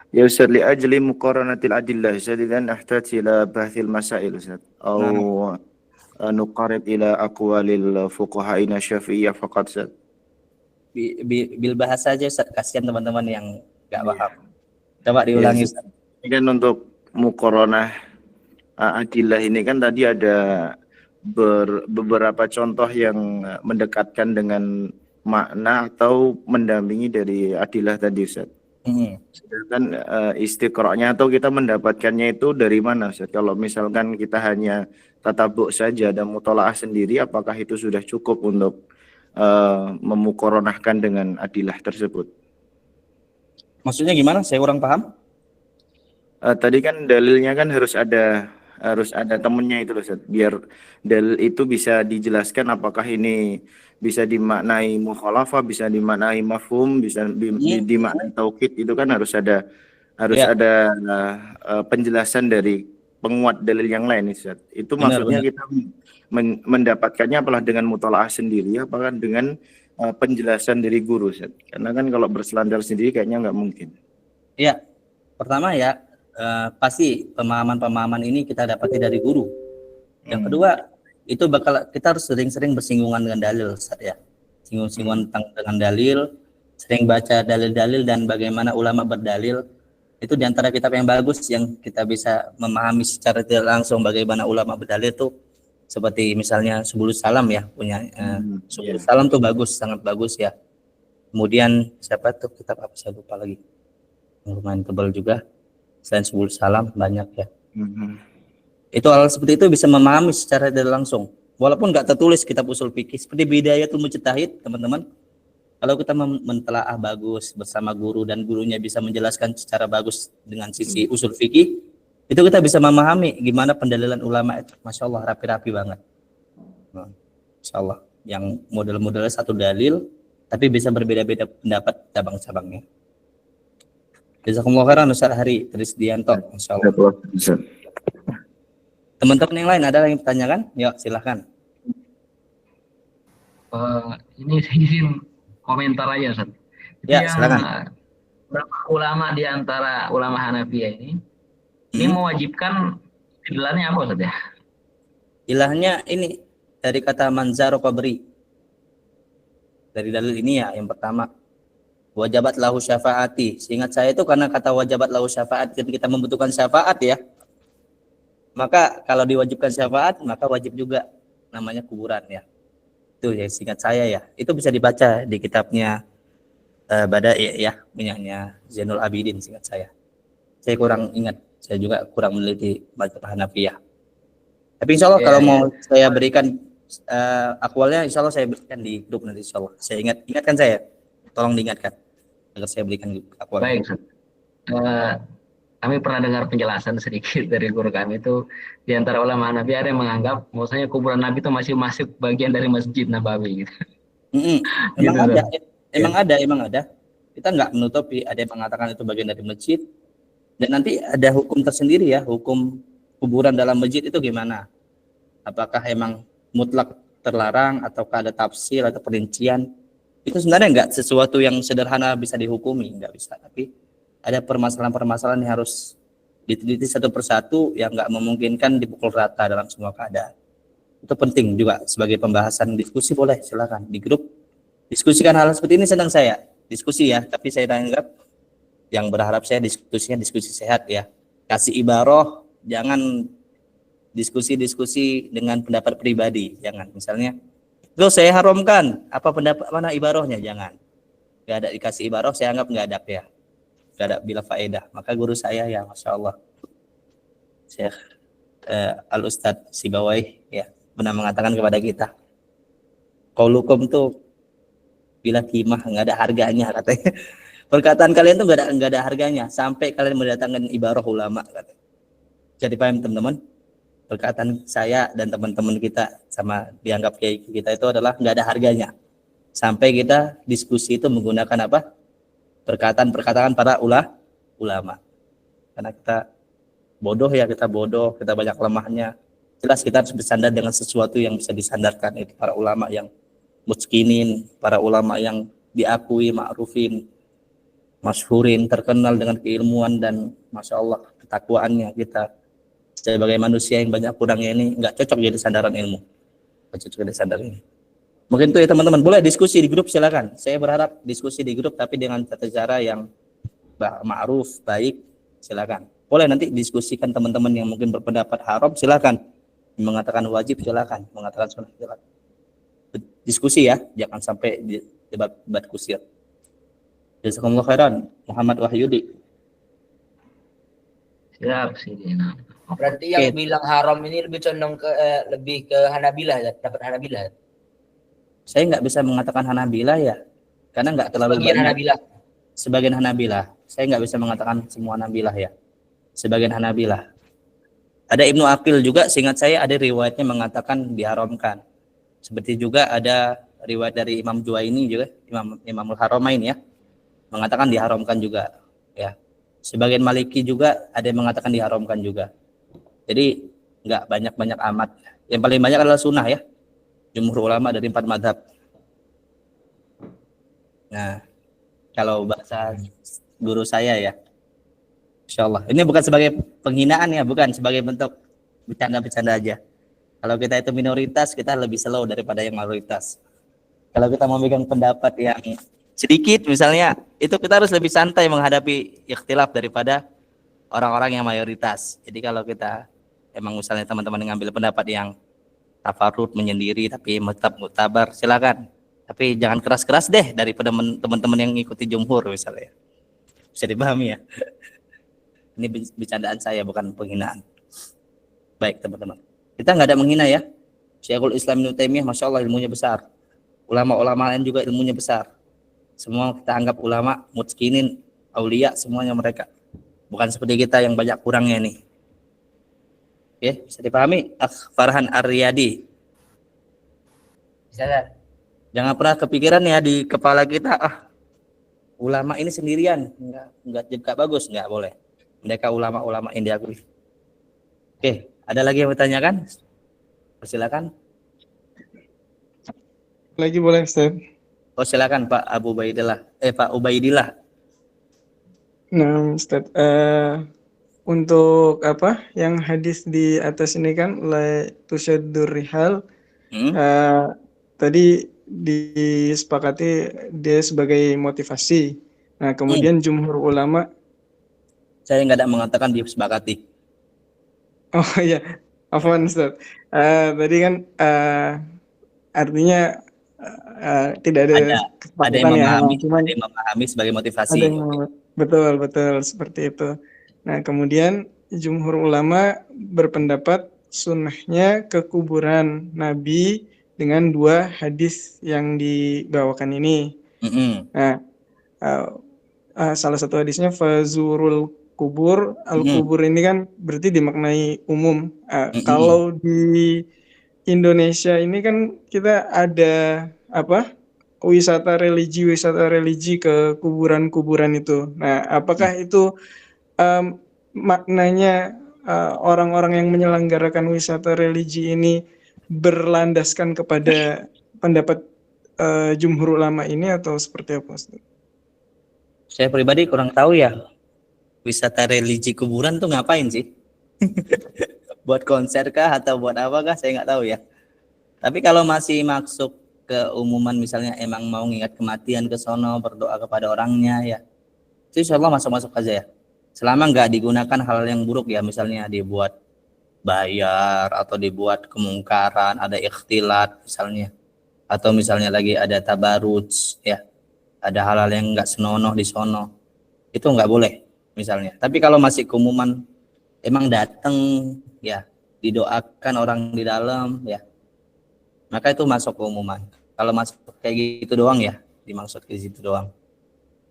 يا أستاذ لأجل مقارنة الأدلة أستاذ إذن أحتاج إلى بحث المسائل أستاذ أو نقارب إلى أقوال الفقهاء الشافعية فقط أستاذ. Bil bahasa aja Ustadz, kasihan teman-teman yang nggak paham. Coba diulangi Ustadz. Ini kan untuk muqaranah adillah ini kan tadi ada beberapa contoh yang mendekatkan dengan makna atau mendampingi dari adillah tadi Ustaz. Sedangkan istiqra'nya atau kita mendapatkannya itu dari mana Ustaz? Kalau misalkan kita hanya tatabuk saja dan mutolaah sendiri, apakah itu sudah cukup untuk memukoronahkan dengan adillah tersebut? Maksudnya gimana? Saya kurang paham. Tadi kan dalilnya kan harus ada temennya itu loh Ustaz. Biar dalil itu bisa dijelaskan apakah ini bisa dimaknai mukhalafah, bisa dimaknai mafhum, bisa dimaknai taukid, itu kan harus ada penjelasan dari penguat dalil yang lain Ustaz. Itu maksudnya kita mendapatkannya apalah dengan mutalaah sendiri, apakah dengan penjelasan dari guru Ustaz? Karena kan kalau berselandar sendiri kayaknya nggak mungkin. Iya. Pertama ya, pasti pemahaman ini kita dapatnya dari guru. Yang kedua, itu kita harus sering-sering bersinggungan dengan dalil Ustaz ya. Singgung-singgungan dengan dalil, sering baca dalil-dalil dan bagaimana ulama berdalil. Itu diantara kitab yang bagus yang kita bisa memahami secara tidak langsung bagaimana ulama berdalil itu, seperti misalnya Subulus Salam ya, punya Subulus Salam tuh bagus, sangat bagus ya. Kemudian siapa tuh kitab apa saya lupa lagi, lumayan tebal juga. Selain Subulus Salam banyak ya. Itu hal seperti itu bisa memahami secara tidak langsung, walaupun nggak tertulis kitab usul fikih seperti Bidayatul Mujtahid teman-teman. Kalau kita mentelaah bagus bersama guru dan gurunya bisa menjelaskan secara bagus dengan sisi usul fikih, itu kita bisa memahami gimana pendalilan ulama itu. Masya Allah, rapi-rapi banget. Masya Allah, yang model-modelnya satu dalil tapi bisa berbeda-beda pendapat cabang-cabangnya. Jazakumullah khairan Ustaz Hari Trisdianto. Masya Allah. Teman-teman yang lain ada yang bertanyakan? Yuk silahkan. Ini saya izin komentar aja Ustaz. Ya silakan. Beberapa ulama di antara ulama Hanafiyah ini mewajibkan ilahnya apa Ustaz ya? Ilahnya ini dari kata manzaro qabri. Dari dalil ini ya, yang pertama wajabat lahu syafaati. Seingat saya itu karena kata wajabat lahu syafaat, ketika kita membutuhkan syafaat ya, maka kalau diwajibkan syafaat maka wajib juga namanya kuburan ya. Itu ya seingat saya ya. Itu bisa dibaca di kitabnya Badai ya, punyanya Zainul Abidin seingat saya. Saya kurang ingat, saya juga kurang meneliti mazhab Hanafiyah. Tapi insya Allah kalau mau saya berikan akwalnya, insya Allah saya berikan di grup nanti insya Allah. Saya ingatkan saya, tolong diingatkan agar saya berikan akwalnya. Baik. Kami pernah dengar penjelasan sedikit dari guru kami itu, di antara ulama Hanafi ada yang menganggap maksudnya kuburan Nabi itu masih masuk bagian dari Masjid Nabawi gitu. Emang ada. Kita nggak menutupi, ada yang mengatakan itu bagian dari masjid. Dan nanti ada hukum tersendiri ya, hukum kuburan dalam masjid itu gimana? Apakah emang mutlak terlarang ataukah ada tafsir atau perincian? Itu sebenarnya nggak sesuatu yang sederhana bisa dihukumi, nggak bisa. Tapi ada permasalahan-permasalahan yang harus diteliti satu persatu yang nggak memungkinkan dipukul rata dalam semua keadaan. Itu penting juga sebagai pembahasan diskusi, boleh silakan di grup diskusikan hal seperti ini. Sedang saya diskusi ya, tapi saya anggap yang berharap saya diskusinya diskusi sehat ya. Kasih ibaroh, jangan diskusi dengan pendapat pribadi, jangan. Misalnya, lo saya haramkan, apa pendapat mana ibarohnya, jangan. nggak ada dikasih ibaroh, saya anggap nggak ada ya, nggak ada bila faedah. Maka guru saya ya, masya Allah, Syekh Al Ustadz Sibawai ya pernah mengatakan kepada kita, qaulukum tuh bila kimah, nggak ada harganya katanya. Perkataan kalian tuh nggak ada harganya sampai kalian mendatangkan ibaroh ulama katanya. Jadi paham teman-teman? Perkataan saya dan teman-teman kita sama dianggap kayak kita itu adalah nggak ada harganya sampai kita diskusi itu menggunakan apa? Perkataan para ulama. Karena kita bodoh ya, kita banyak lemahnya. Jelas kita harus bersandar dengan sesuatu yang bisa disandarkan, itu para ulama yang mutskinin, para ulama yang diakui, ma'rufin, masyhurin, terkenal dengan keilmuan dan masya Allah ketakwaannya. Kita sebagai manusia yang banyak kurangnya ini nggak cocok jadi sandaran ilmu, nggak cocok jadi sandaran ini. Mungkin itu ya teman-teman, boleh diskusi di grup silakan. Saya berharap diskusi di grup tapi dengan tata cara yang ma'ruf, baik, silakan. Boleh nanti diskusikan teman-teman yang mungkin berpendapat haram silakan, mengatakan wajib silakan, mengatakan sunnah silakan. Diskusi ya, jangan sampai debat kusir. Jazakumullah khairan. Muhammad Wahyudi. Siap sih. Berarti yang bilang haram ini lebih condong ke lebih ke Hanabilah, dapat Hanabilah. Saya nggak bisa mengatakan Hanabilah ya, karena nggak terlalu banyak. Hanabilah. Sebagian Hanabilah. Saya nggak bisa mengatakan semua Hanabilah ya. Sebagian Hanabilah. Ada Ibnu Aqil juga, seingat saya ada riwayatnya mengatakan diharamkan. Seperti juga ada riwayat dari Imam Juwaini juga, Imamul Haramain ya, mengatakan diharamkan juga ya. Sebagian Maliki juga ada yang mengatakan diharamkan juga. Jadi nggak banyak amat. Yang paling banyak adalah sunnah ya. Jumhur ulama dari 4 madhab. Nah, kalau bahasa guru saya ya, insyaallah. Ini bukan sebagai penghinaan ya, bukan sebagai bentuk bercanda-bercanda aja. Kalau kita itu minoritas, kita lebih slow daripada yang mayoritas. Kalau kita memegang pendapat yang sedikit misalnya, itu kita harus lebih santai menghadapi ikhtilaf daripada orang-orang yang mayoritas. Jadi kalau kita emang misalnya teman-teman ngambil pendapat yang tafarud menyendiri tapi tetap mutabar, silakan. Tapi jangan keras-keras deh daripada teman-teman yang ngikuti jumhur misalnya. Bisa dipahami ya. Ini bercandaan saya, bukan penghinaan. Baik teman-teman, kita nggak ada menghina ya. Syekhul Islam Ibnu Taimiyah, masya Allah ilmunya besar. Ulama-ulama lain juga ilmunya besar. Semua kita anggap ulama, mutskinin, aulia, semuanya mereka. Bukan seperti kita yang banyak kurangnya nih. Oke, bisa dipahami? Farhan Aryadi. Bisa. Jangan pernah kepikiran ya di kepala kita, ulama ini sendirian, enggak bagus, enggak boleh. Mereka ulama-ulama yang diakui. Oke, ada lagi yang bertanyakan? Silakan. Lagi boleh, Ustaz? Oh, silakan Pak Pak Ubaidillah. Nah, Ustaz, untuk apa yang hadis di atas ini kan la tusyaddur rihal, tadi disepakati dia sebagai motivasi. Nah, kemudian jumhur ulama, saya nggak ada mengatakan disepakati. Oh iya, afwan Ustaz. Tadi kan artinya tidak ada kesepakatan ya, ada yang memahami sebagai motivasi. Betul seperti itu. Nah, kemudian jumhur ulama berpendapat sunnahnya ke kuburan Nabi dengan 2 hadis yang dibawakan ini. Nah, salah satu hadisnya fazurul kubur, al-kubur ini kan berarti dimaknai umum. Kalau di Indonesia ini kan kita ada wisata religi ke kuburan-kuburan itu. Nah, apakah itu maknanya orang-orang yang menyelenggarakan wisata religi ini berlandaskan kepada pendapat jumhur ulama ini atau seperti apa, Ustaz? Saya pribadi kurang tahu ya, wisata religi kuburan tuh ngapain sih? Buat konser kah atau buat apa kah? Saya nggak tahu ya. Tapi kalau masih masuk ke umuman, misalnya emang mau ngingat kematian ke sono, berdoa kepada orangnya ya, itu insya Allah masuk-masuk aja ya. Selama nggak digunakan hal yang buruk ya, misalnya dibuat bayar atau dibuat kemungkaran, ada ikhtilat misalnya, atau misalnya lagi ada tabaruj ya, ada hal-hal yang nggak senonoh di sono, itu nggak boleh misalnya. Tapi kalau masih keumuman, emang datang ya, didoakan orang di dalam ya, maka itu masuk keumuman. Kalau masuk kayak gitu doang ya, dimaksud ke situ doang.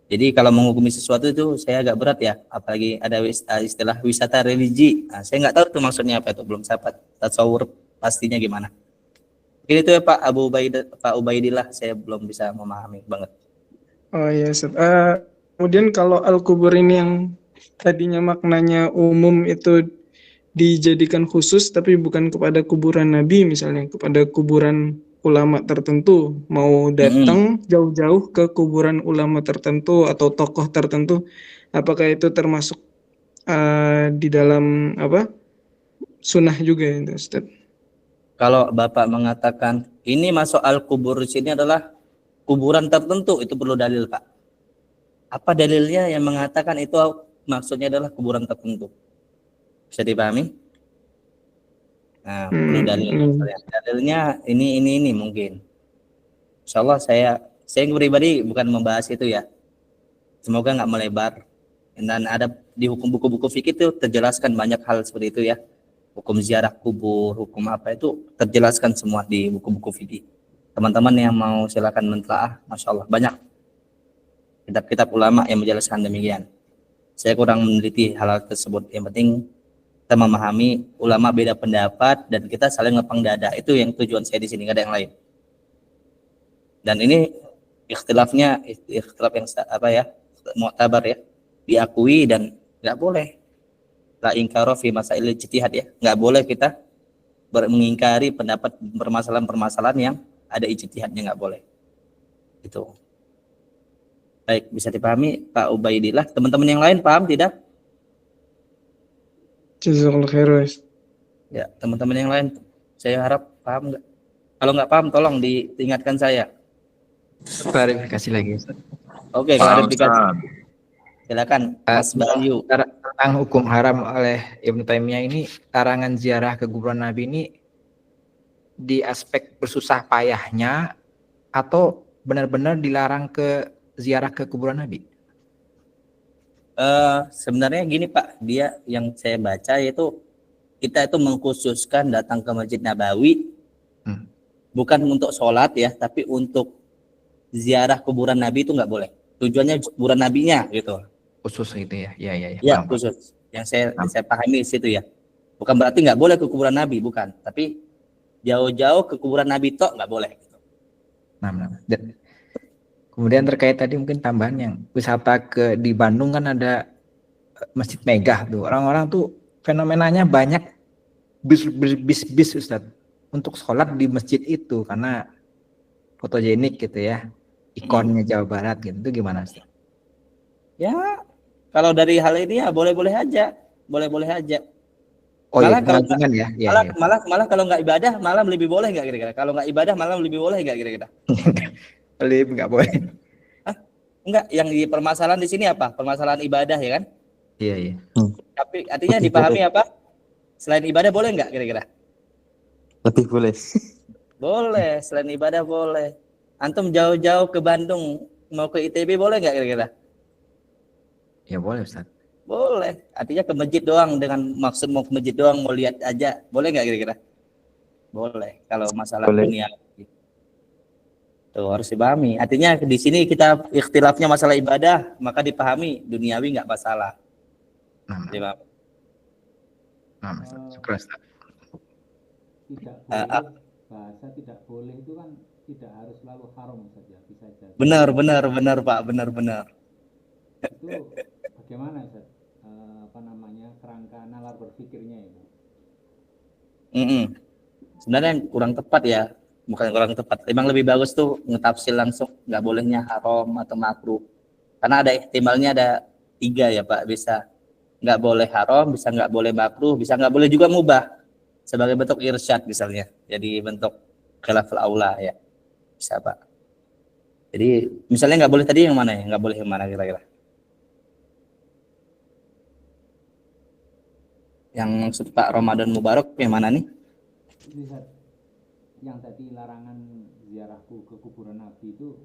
Jadi kalau menghukumi sesuatu itu saya agak berat ya, apalagi ada istilah wisata religi. Nah, saya nggak tahu tuh maksudnya apa, itu belum saya tasawur pastinya gimana. Mungkin itu ya Pak Ubaidillah, saya belum bisa memahami banget. Oh iya, Ustaz. Kemudian kalau al-kubur ini yang tadinya maknanya umum itu dijadikan khusus, tapi bukan kepada kuburan Nabi misalnya, kepada kuburan ulama tertentu, mau datang jauh-jauh ke kuburan ulama tertentu atau tokoh tertentu, apakah itu termasuk di dalam sunnah juga ya, Ustaz? Kalau Bapak mengatakan ini masuk al-kubur di sini adalah kuburan tertentu, itu perlu dalil, Pak. Apa dalilnya yang mengatakan itu maksudnya adalah kuburan tertentu? Bisa dipahami? Nah, perlu dalil. Dalilnya ini mungkin. Insya Allah saya pribadi bukan membahas itu ya. Semoga nggak melebar. Dan ada di hukum buku-buku fikih itu terjelaskan banyak hal seperti itu ya. Hukum ziarah kubur, hukum apa itu terjelaskan semua di buku-buku fikih. Teman-teman yang mau silakan mentelaah, Masya Allah banyak kitab-kitab ulama yang menjelaskan demikian. Saya kurang meneliti hal tersebut. Yang penting kita memahami ulama beda pendapat dan kita saling ngepang dada. Itu yang tujuan saya di sini, nggak ada yang lain. Dan ini ikhtilaf yang mu'tabar ya, diakui dan nggak boleh. La ingkaro fi masail ijtihad ya, nggak boleh kita mengingkari pendapat permasalahan-permasalahan yang ada ijtihadnya, nggak boleh. Itu. Baik, bisa dipahami Pak Ubaidillah. Teman-teman yang lain paham tidak? Jazakallahu khairan. Ya, teman-teman yang lain saya harap paham nggak? Kalau nggak paham tolong diingatkan saya. Klarifikasi lagi, Ustaz. Oke, klarifikasi. Silakan Mas Bayu. Tentang hukum haram oleh Ibnu Taimiyah ini, larangan ziarah ke kuburan Nabi ini di aspek bersusah payahnya atau benar-benar dilarang ke ziarah ke kuburan Nabi? Sebenarnya gini Pak, dia yang saya baca itu kita itu mengkhususkan datang ke Masjid Nabawi bukan untuk sholat ya, tapi untuk ziarah kuburan Nabi itu nggak boleh. Tujuannya kuburan Nabinya gitu. Khusus gitu ya? Ya, ya khusus. Yang saya pahami di situ ya. Bukan berarti nggak boleh ke kuburan Nabi, bukan. Tapi jauh-jauh ke kuburan Nabi tok nggak boleh. Dan kemudian terkait tadi mungkin tambahan yang wisata di Bandung kan ada Masjid Megah tuh. Orang-orang tuh fenomenanya banyak bis Ustaz untuk sholat di masjid itu karena fotogenik gitu ya. Ikonnya Jawa Barat gitu. Itu gimana Ustaz? Ya, kalau dari hal ini ya boleh-boleh aja. Boleh-boleh aja. Oh malah iya, kalau malah kalau nggak ibadah malah lebih boleh nggak kira-kira? Kalau nggak ibadah malah lebih boleh nggak kira-kira? Nggak boleh. Enggak, yang di permasalahan di sini apa? Permasalahan ibadah ya kan? Iya. Tapi artinya dipahami apa? Selain ibadah boleh nggak kira-kira? Lebih boleh. Boleh, selain ibadah boleh. Antum jauh-jauh ke Bandung mau ke ITB boleh nggak kira-kira? Ya boleh Ustaz. Boleh. Artinya ke masjid doang dengan maksud mau ke masjid doang, mau lihat aja. Boleh nggak kira-kira? Boleh. Kalau masalah dunia. Tuh harus dipahami. Artinya di sini kita ikhtilafnya masalah ibadah, maka dipahami duniawi nggak masalah. Syukur Ustaz. Tidak boleh, bahasa tidak boleh itu kan tidak harus selalu haram saja, bisa saja. Benar Pak, benar. Itu bagaimana Ustaz? Kerangka nalar berpikirnya itu. Sebenarnya kurang tepat ya. Bukan kurang tepat, memang lebih bagus tuh ngetafsir langsung, nggak bolehnya haram atau makruh, karena ada ihtimalnya ada 3 ya Pak, bisa nggak boleh haram, bisa nggak boleh makruh, bisa nggak boleh juga mubah sebagai bentuk irsyad misalnya, jadi bentuk khilaful aula ya, bisa Pak. Jadi misalnya nggak boleh tadi yang mana ya, nggak boleh yang mana kira-kira? Yang maksud Pak Ramadan Mubarak yang mana nih? Yang tadi larangan ziarahku ke kuburan Nabi itu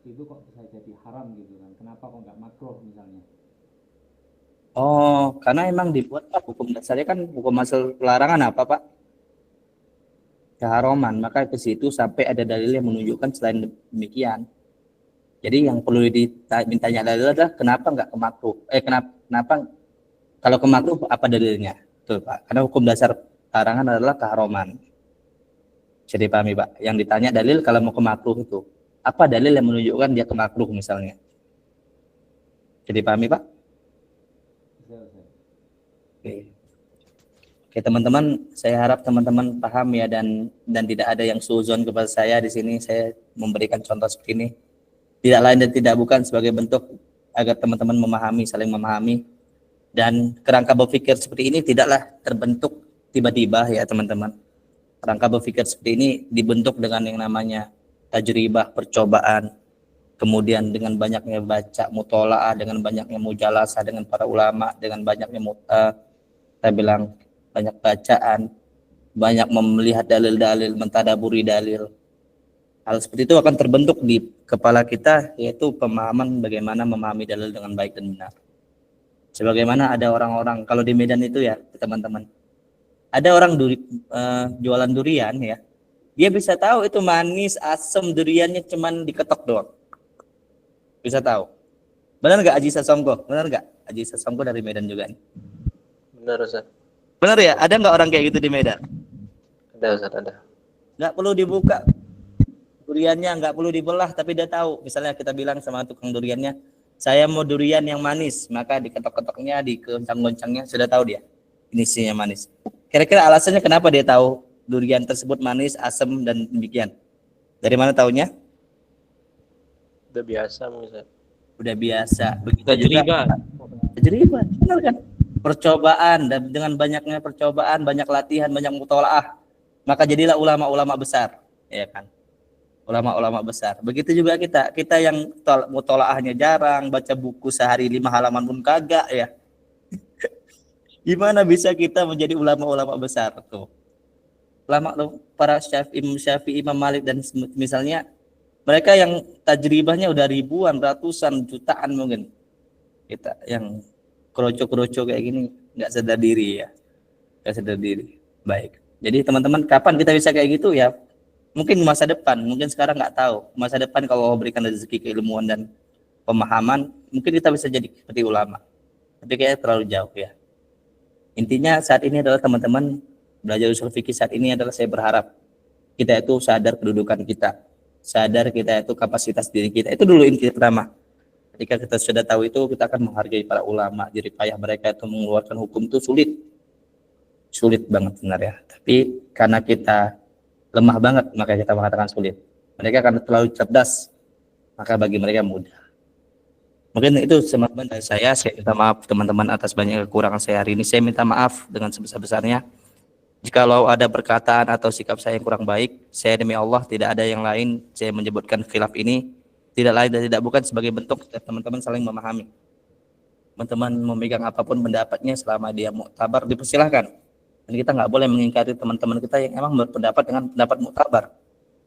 itu kok bisa jadi haram gitu kan? Kenapa kok nggak makruh misalnya? Oh, karena emang dibuat Pak, hukum dasarnya kan hukum asal pelarangan apa Pak? Keharuman. Maka ke situ sampai ada dalil yang menunjukkan selain demikian. Jadi yang perlu ditanya dalil adalah kenapa nggak ke makruh? Kenapa kalau ke makruh apa dalilnya? Betul Pak. Karena hukum dasar larangan adalah keharuman. Jadi pahami Pak. Yang ditanya dalil kalau mau ke makruh itu apa dalil yang menunjukkan dia ke makruh misalnya? Jadi pahami Pak? Oke teman-teman, saya harap teman-teman paham ya dan tidak ada yang suzon kepada saya di sini. Saya memberikan contoh seperti ini. Tidak lain dan tidak bukan sebagai bentuk agar teman-teman memahami, saling memahami. Dan kerangka berpikir seperti ini tidaklah terbentuk tiba-tiba ya teman-teman. Kerangka berpikir seperti ini dibentuk dengan yang namanya tajribah, percobaan. Kemudian dengan banyaknya baca mutola'ah, dengan banyaknya mujalasah dengan para ulama, dengan banyaknya saya bilang banyak bacaan, banyak melihat dalil-dalil, mentadaburi dalil. Hal seperti itu akan terbentuk di kepala kita, yaitu pemahaman bagaimana memahami dalil dengan baik dan benar. Sebagaimana ada orang-orang, kalau di Medan itu ya teman-teman, ada orang jualan durian ya, dia bisa tahu itu manis, asam, duriannya cuman diketok doang. Bisa tahu. Benar nggak Haji Sasongko? Benar nggak? Haji Sasongko dari Medan juga nih. Benar Ustaz. Benar ya? Ada nggak orang kayak gitu di Medan? Ada Ustaz, ada. Nggak perlu dibuka duriannya, nggak perlu dibelah, tapi dia tahu. Misalnya kita bilang sama tukang duriannya, saya mau durian yang manis, maka diketok-ketoknya, dikencang-kencangnya, sudah tahu dia. Ini isinya manis. Kira-kira alasannya kenapa dia tahu durian tersebut manis, asam dan demikian? Dari mana taunya? Udah biasa Ustaz. Udah biasa. Begitu juga. Tajribah. Benar kan? Percobaan, dan dengan banyaknya percobaan, banyak latihan, banyak mutola'ah, maka jadilah ulama-ulama besar, ya kan? Ulama-ulama besar. Begitu juga kita yang mutola'ahnya jarang, baca buku sehari 5 halaman pun kagak ya. Gimana bisa kita menjadi ulama-ulama besar tuh? Ulama para Syafi'i, Imam Malik dan misalnya, mereka yang tajribahnya udah ribuan, ratusan, jutaan mungkin. Kita yang kroco-kroco kayak gini nggak sadar diri ya, nggak sadar diri. Baik. Jadi teman-teman, kapan kita bisa kayak gitu ya? Mungkin masa depan, mungkin sekarang nggak tahu. Masa depan kalau Allah berikan rezeki keilmuan dan pemahaman, mungkin kita bisa jadi seperti ulama. Tapi kayaknya terlalu jauh ya. Intinya saat ini adalah teman-teman belajar usul fikih saat ini adalah saya berharap kita itu sadar kedudukan kita, sadar kita itu kapasitas diri kita. Itu dulu inti pertama. Ketika kita sudah tahu itu, kita akan menghargai para ulama. Jadi payah mereka itu mengeluarkan hukum itu sulit banget benar ya. Tapi karena kita lemah banget, maka kita mengatakan sulit. Mereka karena terlalu cerdas, maka bagi mereka mudah. Mungkin itu teman-teman dari saya minta maaf teman-teman atas banyak kekurangan saya hari ini. Saya minta maaf dengan sebesar-besarnya. Jikalau ada perkataan atau sikap saya yang kurang baik, saya demi Allah tidak ada yang lain. Saya menyebutkan khilaf ini tidak lain dan tidak bukan sebagai bentuk teman-teman saling memahami. Teman-teman memegang apapun pendapatnya selama dia muktabar dipersilahkan. Dan kita nggak boleh mengingkari teman-teman kita yang emang berpendapat dengan pendapat muktabar.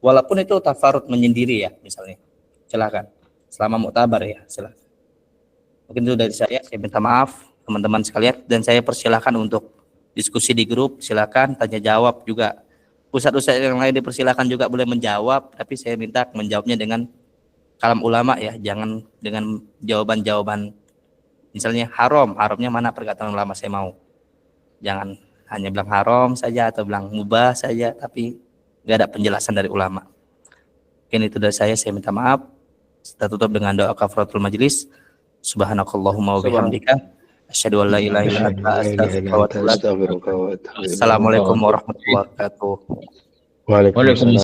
Walaupun itu tafarut menyendiri ya misalnya. Silakan. Selama muktabar ya silakan. Mungkin itu dari saya minta maaf teman-teman sekalian dan saya persilahkan untuk diskusi di grup, silakan tanya jawab juga. Ustadz-ustadz yang lain dipersilahkan juga boleh menjawab, tapi saya minta menjawabnya dengan kalam ulama ya, jangan dengan jawaban-jawaban misalnya haramnya mana perkataan ulama saya mau. Jangan hanya bilang haram saja atau bilang mubah saja, tapi nggak ada penjelasan dari ulama. Mungkin itu dari saya minta maaf. Kita tutup dengan doa kafaratul majlis. Subhanakallahumma wa bihamdika asyhadu an la ilaha illa anta astaghfiruka wa atubu ilaik. Assalamualaikum warahmatullahi wabarakatuh. Waalaikumsalam.